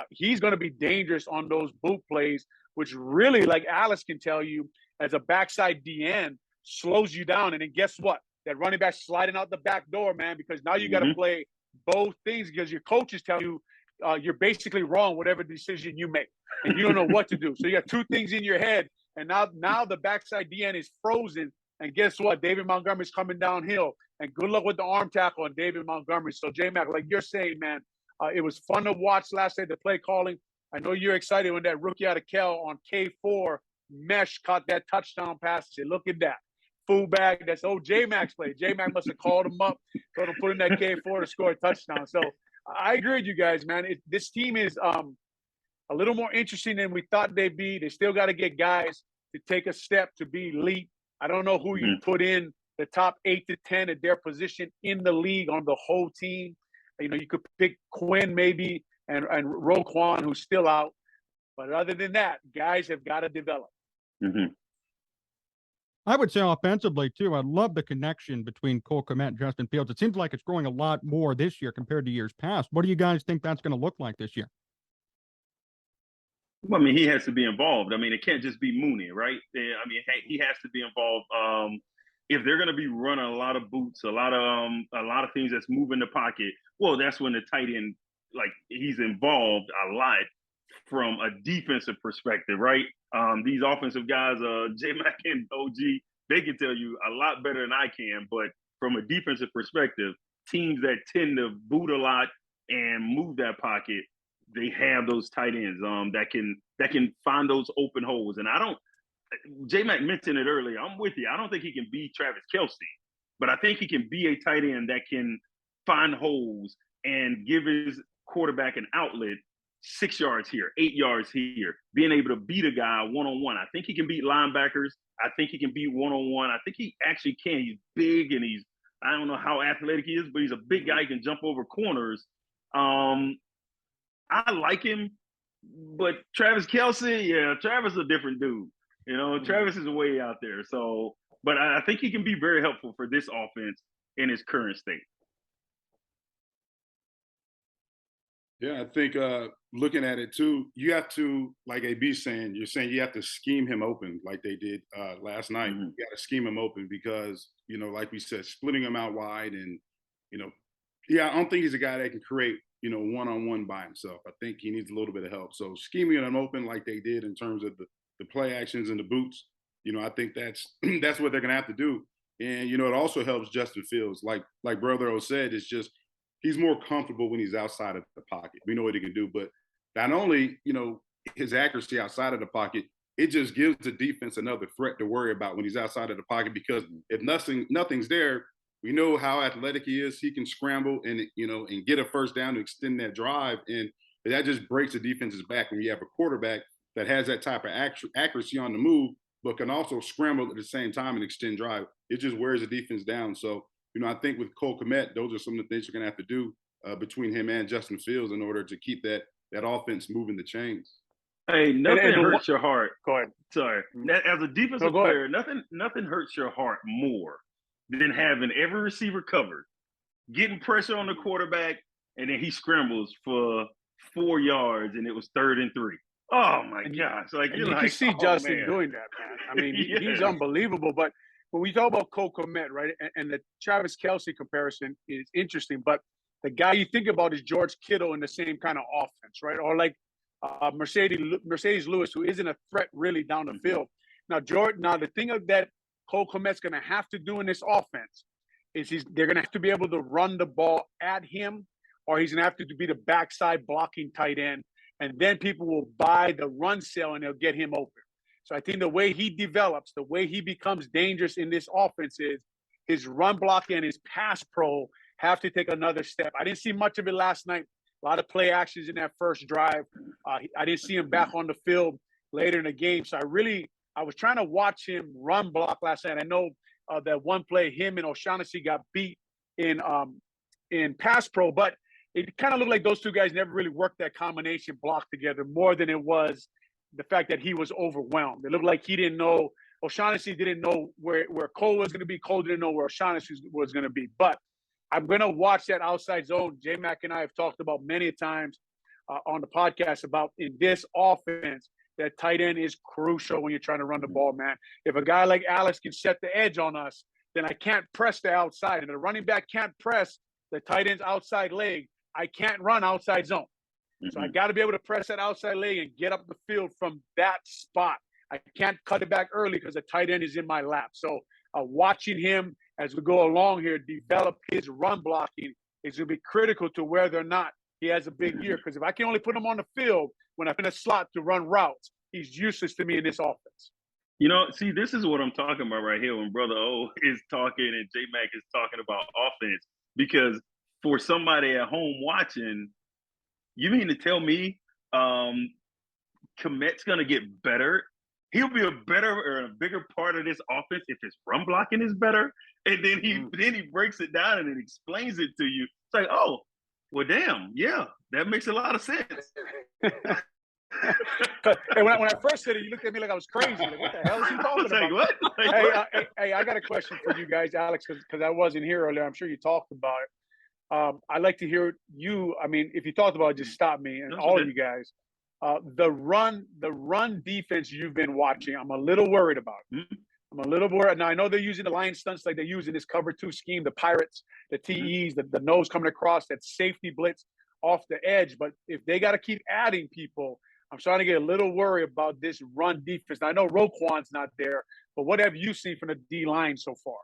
he's going to be dangerous on those boot plays, which really, like Alice can tell you, as a backside DN, slows you down. And then guess what? That running back sliding out the back door, man, because now you got to play both things, because your coaches tell you you're basically wrong whatever decision you make, and you don't know what to do. So you got 2 things in your head, and now the backside DN is frozen. And guess what? David Montgomery's coming downhill, and good luck with the arm tackle on David Montgomery. So J-Mac, like you're saying, man, it was fun to watch last night, the play calling. I know you're excited when that rookie out of Cal on K4 mesh caught that touchdown pass. Say, look at that. Fullback, that's J-Mac's play. J-Mac must have called him up, told him put in that K4 to score a touchdown. So I agree with you guys, man. This team is a little more interesting than we thought they'd be. They still got to get guys to take a step to be elite. I don't know who you put in the top 8 to 10 at their position in the league on the whole team. You know, you could pick Quinn maybe and Roquan, who's still out. But other than that, guys have got to develop. Mm-hmm. I would say offensively, too, I love the connection between Cole Kmet and Justin Fields. It seems like it's growing a lot more this year compared to years past. What do you guys think that's going to look like this year? Well, I mean, he has to be involved. I mean, it can't just be Mooney, right? I mean, he has to be involved. If they're going to be running a lot of boots, a lot of things that's moving the pocket, well, that's when the tight end, like, he's involved a lot from a defensive perspective, right? These offensive guys, J-Mac and OG, they can tell you a lot better than I can. But from a defensive perspective, teams that tend to boot a lot and move that pocket, they have those tight ends that can find those open holes. And J-Mac mentioned it earlier. I'm with you. I don't think he can be Travis Kelce, but I think he can be a tight end that can find holes and give his quarterback an outlet 6 yards here, 8 yards here, being able to beat a guy one-on-one. I think he can beat linebackers. I think he can beat one-on-one. I think he actually can. He's big and I don't know how athletic he is, but he's a big guy. He can jump over corners. I like him, but Travis Kelce, yeah, Travis is a different dude. You know, Travis is way out there. So, but I think he can be very helpful for this offense in its current state. Yeah, I think looking at it too, you have to, like AB's saying, you're saying you have to scheme him open like they did last night. Mm-hmm. You got to scheme him open because, you know, like we said, splitting him out wide and, you know, yeah, I don't think he's a guy that can create, you know, one-on-one by himself. I think he needs a little bit of help. So scheming him open like they did in terms of the play actions and the boots, you know, I think that's what they're going to have to do. And, you know, it also helps Justin Fields. Like Brother O said, it's just he's more comfortable when he's outside of the pocket. We know what he can do. But not only, you know, his accuracy outside of the pocket, it just gives the defense another threat to worry about when he's outside of the pocket because if nothing's there, we know how athletic he is. He can scramble and, you know, and get a first down to extend that drive. And that just breaks the defense's back when you have a quarterback that has that type of accuracy on the move, but can also scramble at the same time and extend drive. It just wears the defense down. So, you know, I think with Cole Kmet, those are some of the things you're going to have to do between him and Justin Fields in order to keep that offense moving the chains. Hey, nothing hurts your heart. Go ahead. Sorry. As a defensive player, nothing hurts your heart more than having every receiver covered, getting pressure on the quarterback, and then he scrambles for 4 yards, and it was 3rd and 3. Oh my gosh! Like you can see Justin doing that, man. I mean, he's unbelievable. But when we talk about Cole Kmet, right, and the Travis Kelce comparison is interesting. But the guy you think about is George Kittle in the same kind of offense, right? Or like Mercedes Lewis, who isn't a threat really down the field. Now, the thing of that Cole Kmet's going to have to do in this offense is they're going to have to be able to run the ball at him, or he's going to have to be the backside blocking tight end. And then people will buy the run sale and they'll get him open. So I think the way he develops, the way he becomes dangerous in this offense is his run blocking and his pass pro have to take another step. I didn't see much of it last night. A lot of play actions in that first drive. I didn't see him back on the field later in the game. So I was trying to watch him run block last night. I know that one play, him and O'Shaughnessy got beat in pass pro, but it kind of looked like those two guys never really worked that combination block together more than it was the fact that he was overwhelmed. It looked like he didn't know, O'Shaughnessy didn't know where Cole was going to be. Cole didn't know where O'Shaughnessy was going to be. But I'm going to watch that outside zone. J-Mac and I have talked about many times on the podcast about in this offense, that tight end is crucial when you're trying to run the ball, man. If a guy like Alex can set the edge on us, then I can't press the outside. And the running back can't press the tight end's outside leg. I can't run outside zone. So I got to be able to press that outside leg and get up the field from that spot. I can't cut it back early because the tight end is in my lap. So watching him as we go along here develop his run blocking is going to be critical to whether or not he has a big year. Because if I can only put him on the field when I'm in a slot to run routes, he's useless to me in this offense. You know, see, this is what I'm talking about right here when Brother O is talking and J-Mac is talking about offense. Because for somebody at home watching, you mean to tell me Kmet's going to get better He'll be a better or a bigger part of this offense if his run blocking is better. And then he breaks it down and then explains it to you. It's like, oh, well, damn, yeah, that makes a lot of sense. And when I first said it, you looked at me like I was crazy. Like, what the hell is he talking about? What? Hey, I got a question for you guys, Alex, because I wasn't here earlier. I'm sure you talked about it. I'd like to hear you. I mean, if you talked about it, just stop me and all of you guys. The run defense you've been watching, I'm a little worried about. I'm a little worried. Now, I know they're using the line stunts like they're using this cover 2 scheme, the Pirates, the TEs, the nose coming across, that safety blitz off the edge. But if they got to keep adding people, I'm starting to get a little worried about this run defense. Now, I know Roquan's not there, but what have you seen from the D-line so far?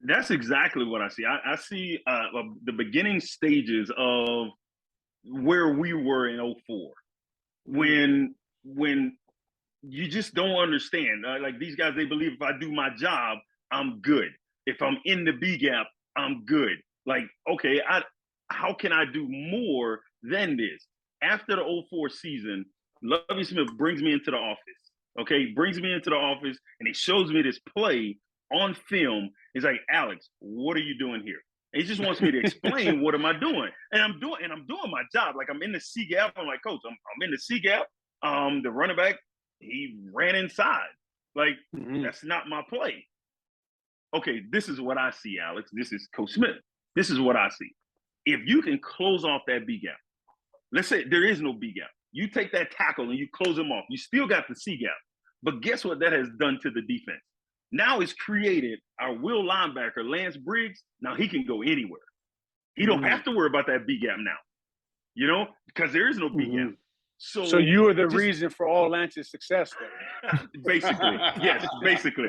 That's exactly what I see. I see the beginning stages of where we were in 04. When you just don't understand. Like these guys, they believe if I do my job, I'm good. If I'm in the B gap, I'm good. Like, okay, how can I do more than this? After the 04 season, Lovie Smith brings me into the office. Okay, brings me into the office and he shows me this play on film. He's like, Alex, what are you doing here? And he just wants me to explain what am I doing. And I'm doing my job. Like I'm in the C gap. I'm like, coach, I'm in the C gap. The running back, he ran inside. Like, that's not my play. Okay, this is what I see, Alex. This is Coach Smith. This is what I see. If you can close off that B gap, let's say there is no B gap. You take that tackle and you close him off. You still got the C gap. But guess what that has done to the defense? Now it's created our will linebacker, Lance Briggs. Now he can go anywhere. He don't have to worry about that B gap now, you know, because there is no B gap. So you are the reason for all Lance's success, though. Basically, yes, basically.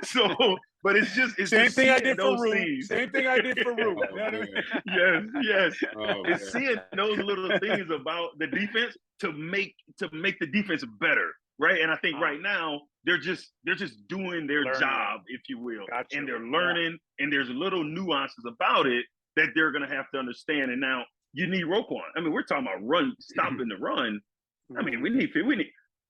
So, but it's same thing I did for Root. Scenes. Same thing I did for Root. Yes. It's seeing those little things about the defense to make the defense better, right? And I think right now they're just doing their job, if you will, and they're learning. And there's little nuances about it that they're going to have to understand. And now you need Roquan. I mean, we're talking about stopping the run. I mean, we need,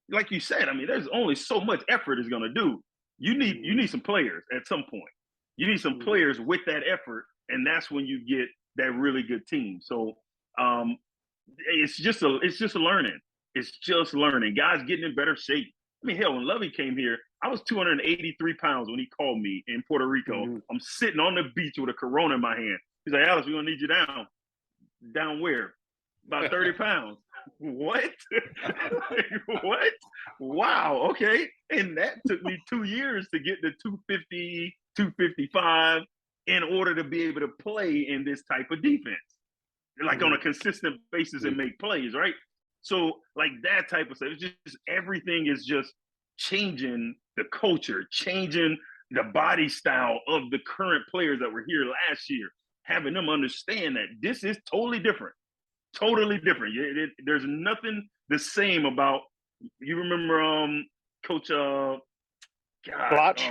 like you said. I mean, there's only so much effort it's going to do. You need some players at some point. You need some players with that effort, and that's when you get that really good team. So it's just learning. It's just learning. Guys getting in better shape. I mean, hell, when Lovie came here, I was 283 pounds when he called me in Puerto Rico. I'm sitting on the beach with a Corona in my hand. He's like, Alex, we're going to need you down. Down where? About 30 pounds. What? What? Wow. Okay. And that took me 2 years to get to 250, 255 in order to be able to play in this type of defense, like on a consistent basis and make plays, right? So like that type of stuff, it's just everything is just changing the culture, changing the body style of the current players that were here last year, having them understand that this is totally different. Totally different. There's nothing the same about. You remember, Coach Bloch?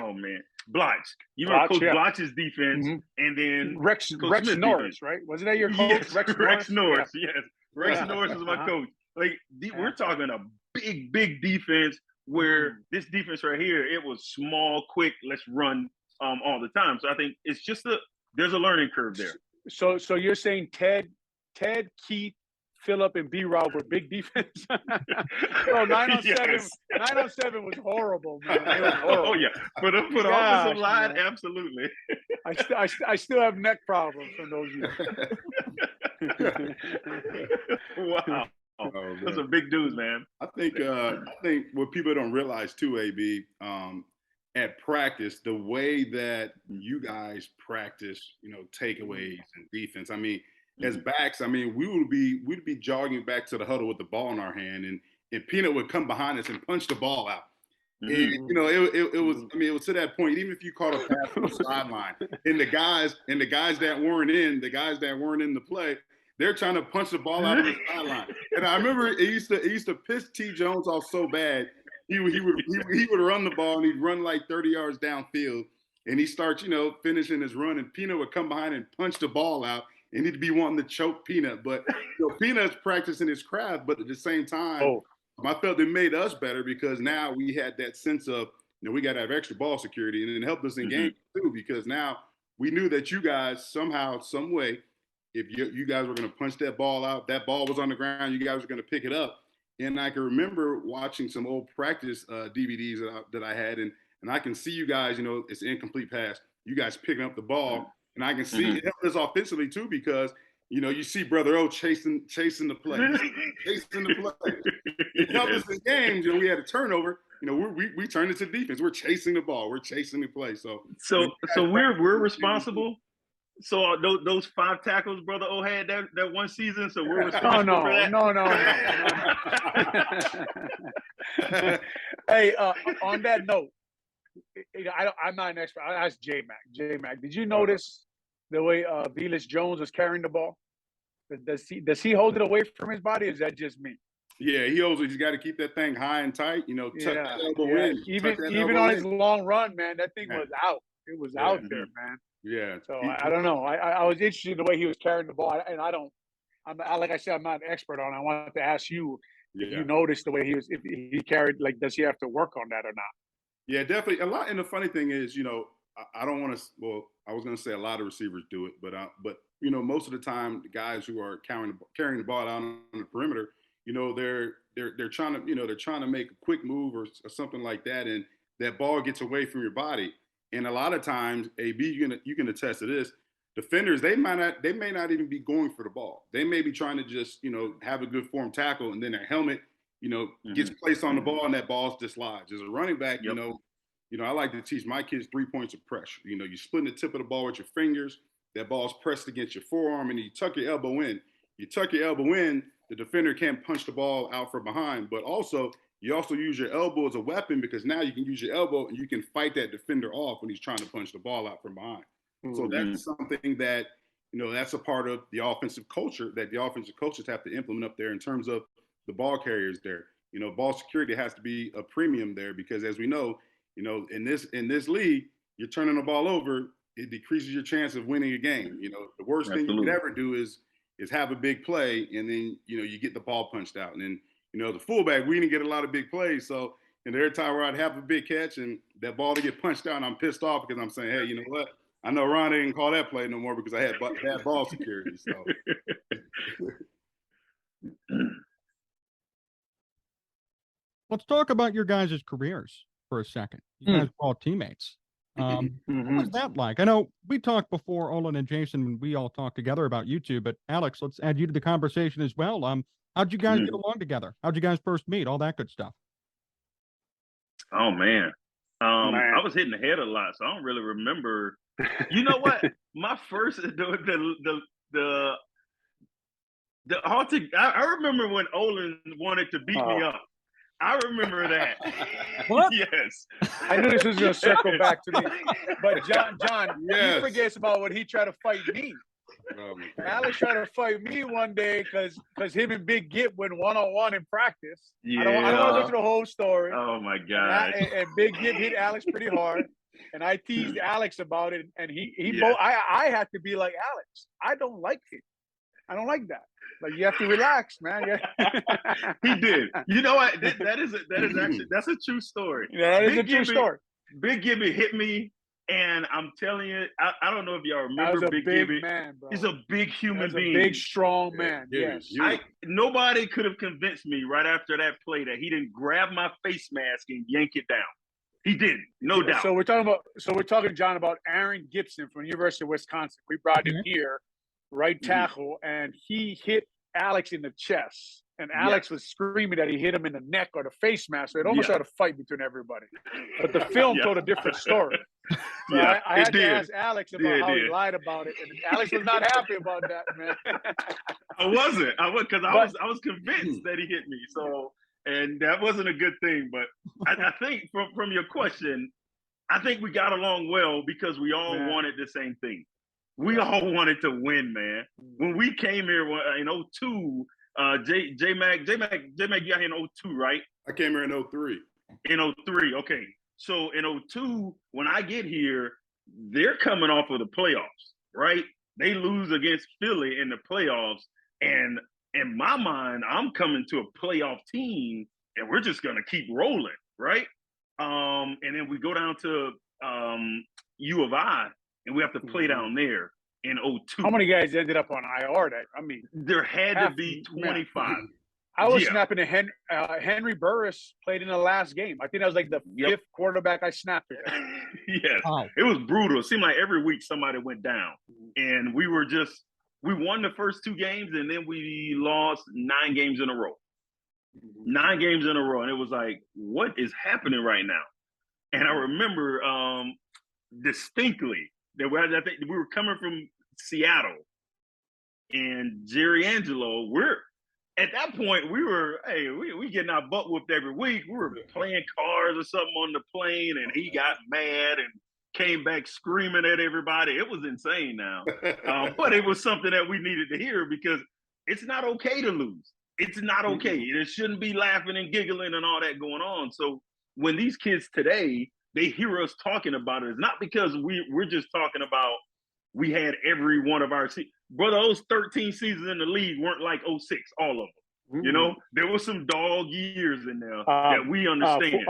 Oh man, Bloch. You remember Coach Bloch's defense, and then Rex Norris, defense. Right? Wasn't that your coach? Yes, Rex Norris. Yeah. Yes, Rex Norris was my coach. Like we're talking a big defense where this defense right here, it was small, quick. Let's run all the time. So I think it's just there's a learning curve there. So you're saying Ted, Keith, Phillip, and B-Rob were big defense? Bro, 907 was horrible, man. It was horrible. Oh, yeah. For the offensive line, man. Absolutely. I still have neck problems from those years. Wow. Those are big dudes, man. I think what people don't realize too, AB, at practice, the way that you guys practice, takeaways and defense. I mean, as backs, I mean, we'd be jogging back to the huddle with the ball in our hand, and Peanut would come behind us and punch the ball out. And, it was. I mean, it was to that point. Even if you caught a pass from the sideline, and the guys that weren't in the play, they're trying to punch the ball out of the sideline. And I remember it used to piss T. Jones off so bad. He would run the ball and he'd run like 30 yards downfield, and he starts finishing his run, and Peanut would come behind and punch the ball out. And he'd be wanting to choke Peanut, but Peanut's practicing his craft. But at the same time, I felt it made us better because now we had that sense of, we got to have extra ball security, and it helped us in games too, because now we knew that you guys somehow, some way, if you guys were going to punch that ball out, that ball was on the ground, you guys were going to pick it up. And I can remember watching some old practice DVDs that I had, and I can see you guys, it's an incomplete pass. You guys picking up the ball, and I can see it helped us offensively too, because you see Brother O chasing the play, chasing the play. It helped us in games. We had a turnover. We turned into defense. We're chasing the ball. We're chasing the play. So we're responsible. So those 5 tackles Brother O had that one season. So we're responsible for that. No. Hey, on that note, I'm not an expert. I asked J-Mac. J-Mac, did you notice the way Velus Jones was carrying the ball? Does he hold it away from his body, or is that just me? Yeah, he holds it. He's got to keep that thing high and tight. Tuck that elbow in. Even on his long run, man, that thing was out. It was out there, man. Yeah. So I don't know. I was interested in the way he was carrying the ball, and like I said, I'm not an expert on it. I wanted to ask you if you noticed the way he was. If he carried, does he have to work on that or not? Yeah, definitely. A lot. And the funny thing is, I don't want to. Well, I was going to say a lot of receivers do it, but most of the time, the guys who are carrying the ball out on the perimeter, they're trying to make a quick move or something like that, and that ball gets away from your body. And a lot of times, AB, you can attest to this. Defenders, they may not even be going for the ball. They may be trying to just have a good form tackle, and then their helmet gets placed on the ball, and that ball's dislodged. As a running back, I like to teach my kids 3 points of pressure. You're splitting the tip of the ball with your fingers. That ball's pressed against your forearm, and you tuck your elbow in. You tuck your elbow in, the defender can't punch the ball out from behind. But you also use your elbow as a weapon, because now you can use your elbow and you can fight that defender off when he's trying to punch the ball out from behind. So that's something that, that's a part of the offensive culture that the offensive coaches have to implement up there in terms of the ball carriers there. Ball security has to be a premium there, because as we know, in this league, you're turning the ball over, it decreases your chance of winning a game. The worst thing you could ever do is have a big play, and then you get the ball punched out. And then the fullback, we didn't get a lot of big plays, so every time where I'd have a big catch and that ball to get punched out, and I'm pissed off because I'm saying, hey, you know what? I know Ron didn't call that play no more because I had ball security. So. Let's talk about your guys' careers for a second. You guys were all teammates. What was that like? I know we talked before, Olin and Jason, and we all talked together about you two, but Alex, let's add you to the conversation as well. How'd you guys get along together? How'd you guys first meet? All that good stuff. Oh, man. I was hitting the head a lot, so I don't really remember. You know what? My first, I remember when Olin wanted to beat me up. I remember that. What? Yes. I knew this was going to circle back to me. But John, he forgets about when he tried to fight me. Alex tried to fight me one day because him and Big Gip went one-on-one in practice. Yeah. I don't want to go through the whole story. Oh, my God. And Big Gip hit Alex pretty hard. And I teased Alex about it. And I had to be like, Alex, I don't like it. I don't like that. Like, you have to relax, man. Yeah. He did. You know what? That is actually, that's a true story. Yeah, that is a true story. Big Gibby hit me, and I'm telling you, I don't know if y'all remember Big Gibby. Man, bro. He's a big human being. A big, strong man. Yes. Nobody could have convinced me right after that play that he didn't grab my face mask and yank it down. He didn't, no doubt. So we're talking, John, about Aaron Gibson from University of Wisconsin. We brought him here, right tackle, and he hit Alex in the chest. And Alex was screaming that he hit him in the neck or the face mask. So it almost had a fight between everybody. But the film told a different story. So I had to ask Alex about how he lied about it. And Alex was not happy about that, man. I wasn't. I was convinced that he hit me. So, and that wasn't a good thing. But I think from your question, I think we got along well because we all wanted the same thing. We all wanted to win, man. When we came here in 2002, J-Mac, you got here in 2002, right? I came here in 2003. In 2003, okay. So in 2002, when I get here, they're coming off of the playoffs, right? They lose against Philly in the playoffs. And in my mind, I'm coming to a playoff team, and we're just gonna keep rolling, right? And then we go down to U of I, and we have to play down there in 02. How many guys ended up on IR? There had to be 25. I was snapping to Henry Burris played in the last game. I think that was like the fifth quarterback I snapped at. Yes. Wow. It was brutal. It seemed like every week somebody went down. And we won the first 2 games, and then we lost 9 games in a row. 9 games in a row. And it was like, what is happening right now? And I remember distinctly that I think we were coming from Seattle, and Jerry Angelo, at that point, we getting our butt whooped every week. We were playing cards or something on the plane, and he got mad and came back screaming at everybody. It was insane now. But it was something that we needed to hear, because it's not okay to lose. It's not okay. It shouldn't be laughing and giggling and all that going on. So when these kids today, they hear us talking about it, it's not because we're just talking about we had every one of our brother, those 13 seasons in the league weren't like 06, all of them. You know, there was some dog years in there that we understand.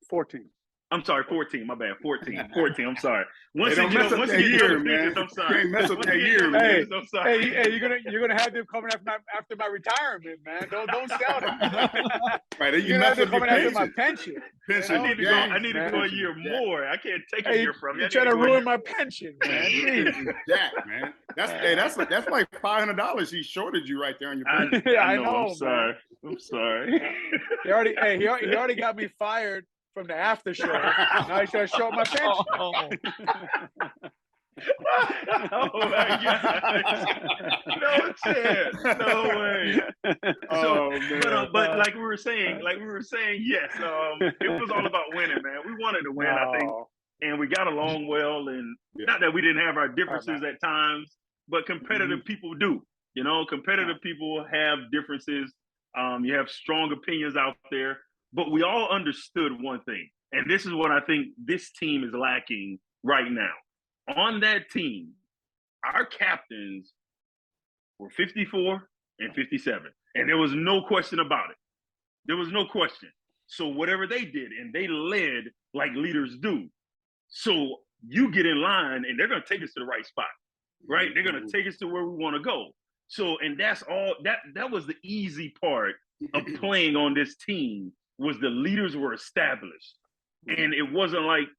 14. I'm sorry, 14. My bad. 14. I'm sorry. Once you get year, man. I'm sorry. You mess up that year, man. I'm sorry. Hey, you're gonna have them coming after my retirement, man. Don't sell them. Right, you have them coming after my pension. I need to go a year more. I can't take a year from you. You're trying to ruin my pension, man. Jack, man. That's like $500 he shorted you right there on your pension. I know. I'm sorry. He already got me fired from the after show. Now he's trying to show up my pension. Oh my God! No chance. No way. Man. But like we were saying, yes. It was all about winning, man. We wanted to win, I think, and we got along well. And not that we didn't have our differences at times, but competitive people do. You know, competitive people have differences. You have strong opinions out there. But we all understood one thing, and this is what I think this team is lacking right now. On that team, our captains were 54 and 57, and there was no question about it. There was no question. So whatever they did, and they led like leaders do. So you get in line, and they're going to take us to the right spot, right? They're going to take us to where we want to go. So, and that's all. That was the easy part of playing on this team. Was the leaders were established, and it wasn't like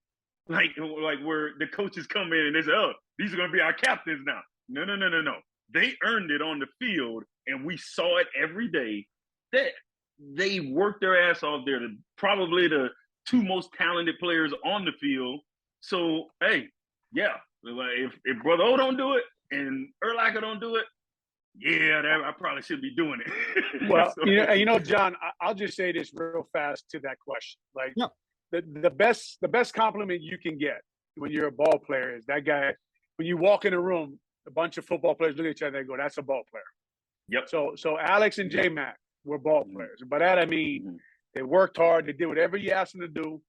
where the coaches come in and they say, "Oh, these are going to be our captains now." No. They earned it on the field, and we saw it every day. That they worked their ass off. They're probably the 2 most talented players on the field. So, hey, yeah, if Brother O don't do it and Urlacher don't do it, yeah, I probably should be doing it. Well, you know, John, I'll just say this real fast to that question. Like, the best compliment you can get when you're a ball player is that guy. When you walk in a room, a bunch of football players look at each other and go, "That's a ball player." Yep. So Alex and J-Mac were ball players. By that I mean they worked hard. They did whatever you asked them to do.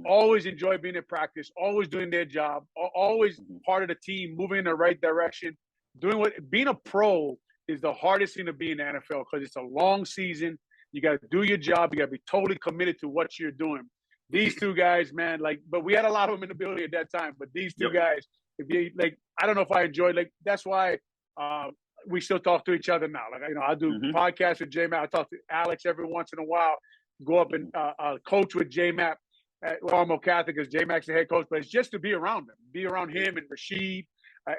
Always enjoyed being in practice. Always doing their job. Always part of the team, moving in the right direction. Being a pro is the hardest thing to be in the NFL because it's a long season. You got to do your job. You got to be totally committed to what you're doing. These 2 guys, man, but we had a lot of them in the building at that time. But these 2 guys, if you I don't know if I enjoyed. That's why we still talk to each other now. I do podcasts with J-Mac. I talk to Alex every once in a while. Go up and coach with J-Mac at Alamo Catholic because J-Mac's the head coach. But it's just to be around him and Rashid.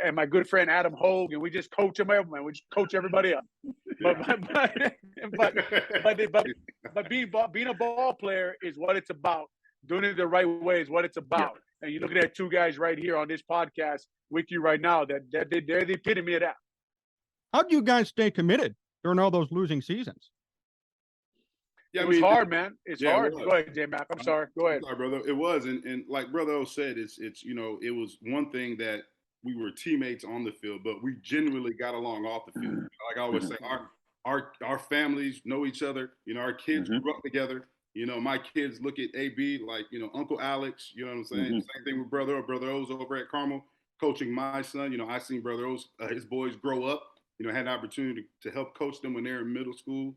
And my good friend Adam Hogue, and we just coach him up, man. We just coach everybody up. But being a ball player is what it's about. Doing it the right way is what it's about. And you look at 2 guys right here on this podcast with you right now that they're the epitome of that. How do you guys stay committed during all those losing seasons? Yeah, it was hard, man. It's hard. Go ahead, J-Mac. I'm sorry. Go ahead. Sorry, brother. It was, and like Brother O said, it's it was one thing that we were teammates on the field, but we genuinely got along off the field. Like I always say, our families know each other. Our kids grew up together. My kids look at AB like, Uncle Alex, you know what I'm saying? Same thing with Brother O's over at Carmel, coaching my son. I seen Brother O's, his boys grow up, had the opportunity to help coach them when they're in middle school.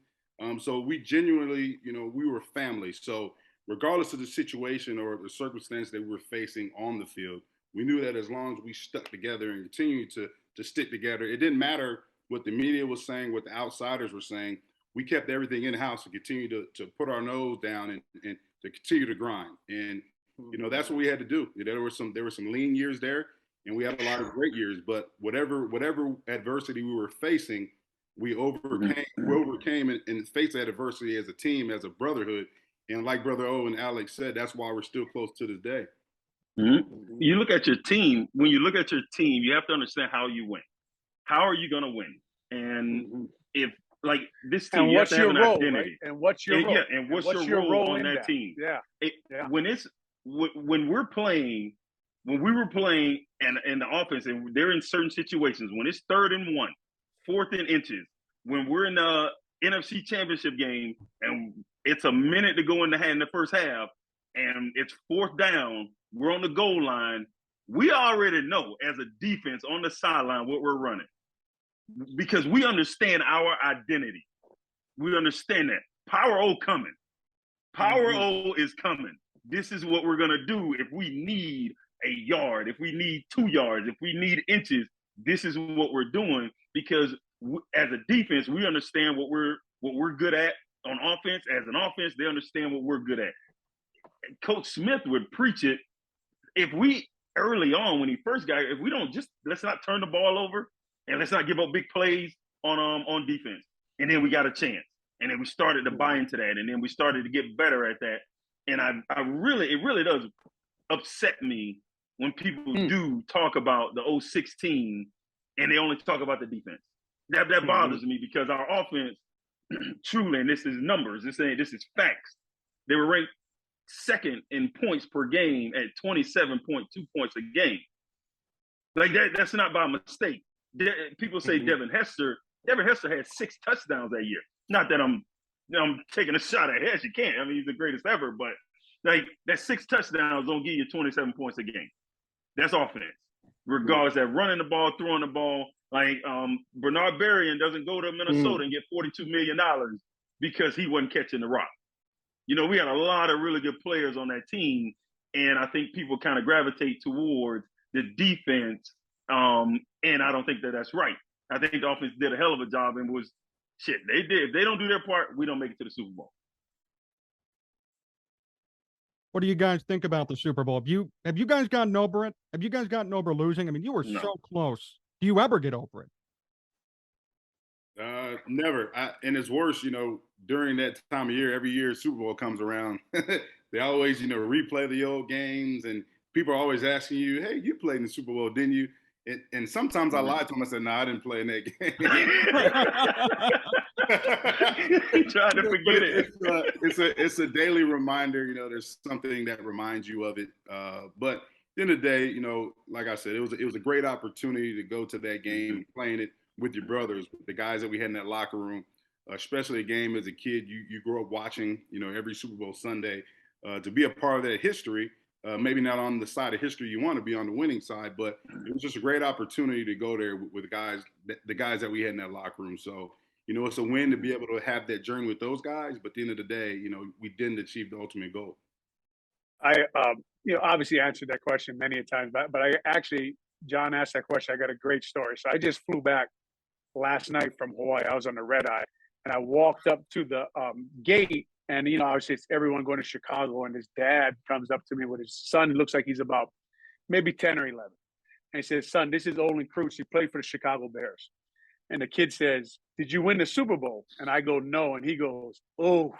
So we genuinely, we were family. So regardless of the situation or the circumstance that we were facing on the field, we knew that as long as we stuck together and continued to stick together, it didn't matter what the media was saying, what the outsiders were saying. We kept everything in house to continue to put our nose down and to continue to grind. And that's what we had to do. There were some lean years there, and we had a lot of great years. But whatever adversity we were facing, we overcame and faced that adversity as a team, as a brotherhood. And like Brother O and Alex said, that's why we're still close to this day. Mm-hmm. You look at your team. When you look at your team, you have to understand how you win. How are you going to win? And if like this team, and you have to have an role, identity. Right? And what's your role? Yeah, and what's your role on that team? Yeah. When we're playing, when we were playing in the offense, and they're in certain situations, when it's 3rd and 1, 4th and inches, when we're in the NFC Championship game and it's a minute to go in the first half, and it's 4th down, we're on the goal line, we already know as a defense on the sideline what we're running because we understand our identity. We understand that. Power O coming. Power O is coming. This is what we're going to do if we need a yard, if we need 2 yards, if we need inches. This is what we're doing because as a defense, we understand what we're good at on offense. As an offense, they understand what we're good at. Coach Smith would preach it. If we early on when he first got here, if we don't let's not turn the ball over and let's not give up big plays on defense, and then we got a chance, and then we started to buy into that, and then we started to get better at that. And it really does upset me when people do talk about the 016 and they only talk about the defense. That bothers me because our offense, truly, and this is numbers, this is facts. They were ranked 2nd in points per game at 27.2 points a game. Like that's not by mistake. People say Devin Hester had 6 touchdowns that year. Not that I'm taking a shot at Hester. You can't. I mean, he's the greatest ever, but like that 6 touchdowns don't give you 27 points a game. That's offense. Regardless of running the ball, throwing the ball. Like Bernard Berrien doesn't go to Minnesota and get $42 million because he wasn't catching the rock. We had a lot of really good players on that team, and I think people kind of gravitate towards the defense, and I don't think that's right. I think the offense did a hell of a job and was shit. They did. If they don't do their part, we don't make it to the Super Bowl. What do you guys think about the Super Bowl? Have you guys gotten over it? Have you guys gotten over losing? I mean, you were so close. Do you ever get over it? Never. And it's worse, during that time of year, every year Super Bowl comes around, they always, replay the old games, and people are always asking you, hey, you played in the Super Bowl, didn't you? And sometimes I lied to them. I said, no, I didn't play in that game. Trying to forget it. It's a daily reminder, there's something that reminds you of it. But at the end of the day, like I said, it was a great opportunity to go to that game, playing it with your brothers, the guys that we had in that locker room, especially a game as a kid you grew up watching, every Super Bowl Sunday, to be a part of that history. Maybe not on the side of history you want to be on the winning side, but it was just a great opportunity to go there with the guys that we had in that locker room. So, it's a win to be able to have that journey with those guys. But at the end of the day, we didn't achieve the ultimate goal. I, obviously answered that question many a times, but I actually, John asked that question. I got a great story. So I just flew back last night from Hawaii. I was on the red eye, and I walked up to the gate. And, obviously it's everyone going to Chicago, and his dad comes up to me with his son. Looks like he's about maybe 10 or 11. And he says, son, this is Olin Kreutz. He played for the Chicago Bears. And the kid says, did you win the Super Bowl? And I go, no. And he goes, oh.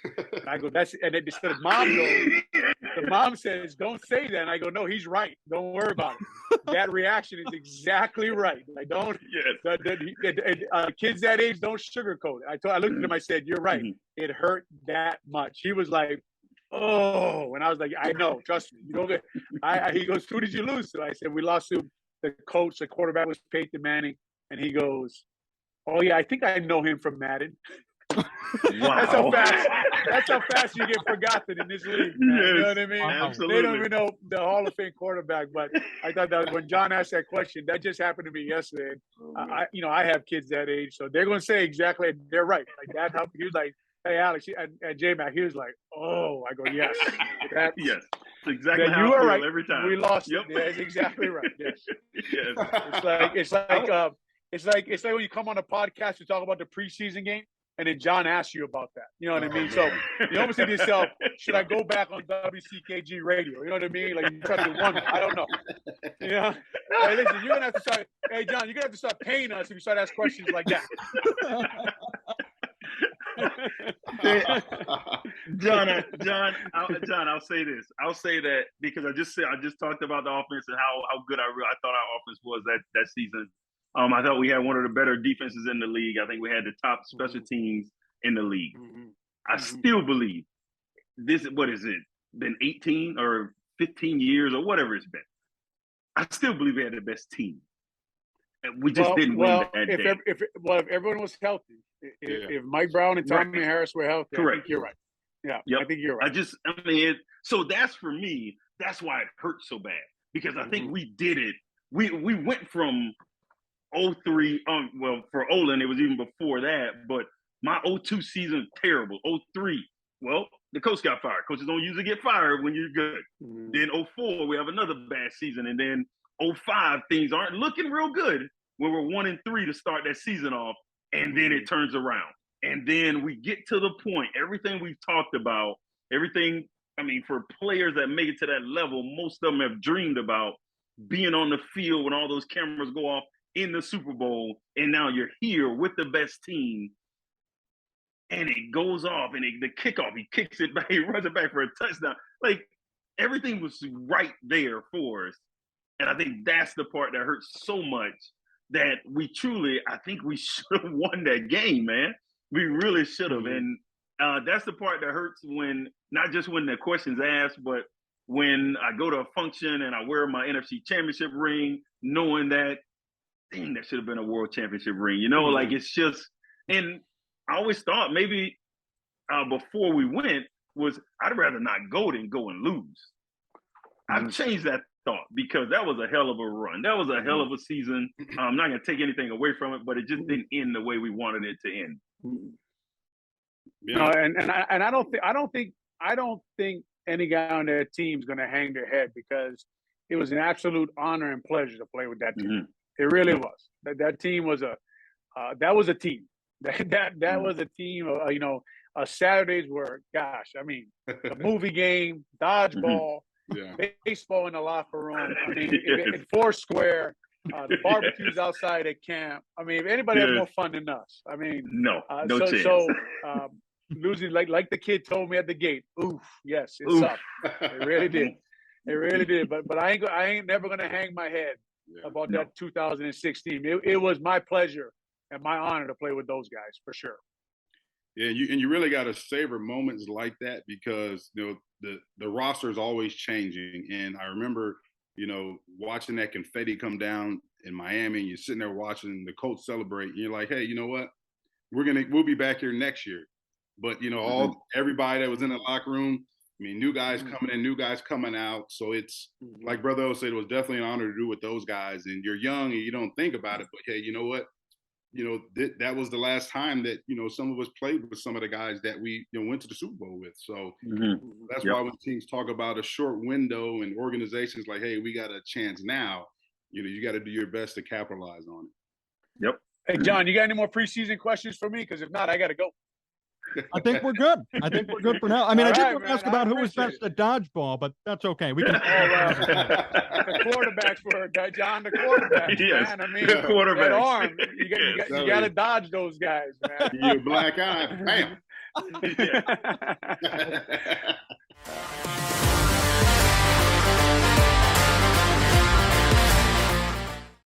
And I go, that's – and then the mom goes – the mom says, don't say that. And I go, no, he's right. Don't worry about it. That reaction is exactly right. I don't – kids that age don't sugarcoat it. I looked at him. I said, you're right. It hurt that much. He was like, oh. And I was like, I know. Trust me. You don't get – he goes, who did you lose to? I said, we lost to the coach. The quarterback was Peyton Manning. And he goes, oh, yeah, I think I know him from Madden. Wow. That's how fast you get forgotten in this league, man. Yes, You know what I mean? absolutely. They don't even know the Hall of Fame quarterback. But I thought that when John asked that question, that just happened to me yesterday. I have kids that age, so they're going to say exactly. They're right. Like that. He was like, "Hey, Alex," and J-Mac. He was like, "Oh," I go, "Yes, yes." It's exactly how I feel right. Every time. We lost. Yep. It. Yeah, it's exactly right. Yes. Yes. It's like when you come on a podcast to talk about the preseason game, and then John asks you about that. You know what I mean? So you almost say to yourself, should I go back on WCKG radio? You know what I mean? Like you try to wonder. I don't know. You know? Hey, listen, you're gonna have to start. Hey, John, you're gonna have to start paying us if you start asking questions like that. John, I'll say this. I'll say that because I just talked about the offense and how good I thought our offense was that season. I thought we had one of the better defenses in the league. I think we had the top special teams in the league. I still believe this. What is it? Been 18 or 15 years or whatever it's been. I still believe we had the best team. We just didn't win that day. If everyone was healthy, if Mike Brown and Tommy Harris were healthy, correct. I think you're right. Yeah, yep. I think you're right. So that's for me. That's why it hurt so bad because I think we did it. We went from 03. Well, for Olin, it was even before that. But my 02 season terrible. 03. Well, the coach got fired. Coaches don't usually get fired when you're good. Then 04, we have another bad season, and then 05, things aren't looking real good when we're 1-3 to start that season off, and then it turns around. And then we get to the point, everything we've talked about, for players that make it to that level, most of them have dreamed about being on the field when all those cameras go off in the Super Bowl, and now you're here with the best team, and it goes off, and the kickoff, he kicks it back, he runs it back for a touchdown. Like, everything was right there for us. And I think that's the part that hurts so much that I think we should have won that game, man. We really should have. And that's the part that hurts not just when the question's asked, but when I go to a function and I wear my NFC championship ring, knowing that, dang, that should have been a world championship ring. You know, like it's just, and I always thought maybe before we went I'd rather not go than go and lose. I've changed that thought because that was a hell of a run. That was a hell of a season. I'm not going to take anything away from it, but it just didn't end the way we wanted it to end. Yeah. No, and I don't think any guy on that team's going to hang their head because it was an absolute honor and pleasure to play with that team. It really was. That team was that was a team. That was a team. Saturdays were, gosh, the movie game, dodgeball. Baseball in the locker room. In Foursquare, the barbecues outside at camp. If anybody had more fun than us, no chance. So losing, like the kid told me at the gate, oof, yes, it sucked. It really did. It really did. But I ain't never gonna hang my head about that 2016. It was my pleasure and my honor to play with those guys for sure. Yeah, you really got to savor moments like that because the roster is always changing. And I remember, watching that confetti come down in Miami, and you're sitting there watching the Colts celebrate, and you're like, hey, you know what? We'll be back here next year. But everybody that was in the locker room, new guys coming in, new guys coming out. So it's like Brother O said, it was definitely an honor to do with those guys. And you're young and you don't think about it, but hey, you know what? That was the last time that, some of us played with some of the guys that we went to the Super Bowl with. So that's why when teams talk about a short window and organizations like, hey, we got a chance now, you got to do your best to capitalize on it. Yep. Hey, John, you got any more preseason questions for me? Because if not, I got to go. I think we're good. For now. I did want to ask about who was best at dodgeball, but that's okay. We can. The quarterbacks were John. The quarterbacks, yes. Man. The quarterbacks. That arm, you got to dodge those guys, man. You black eye, bam.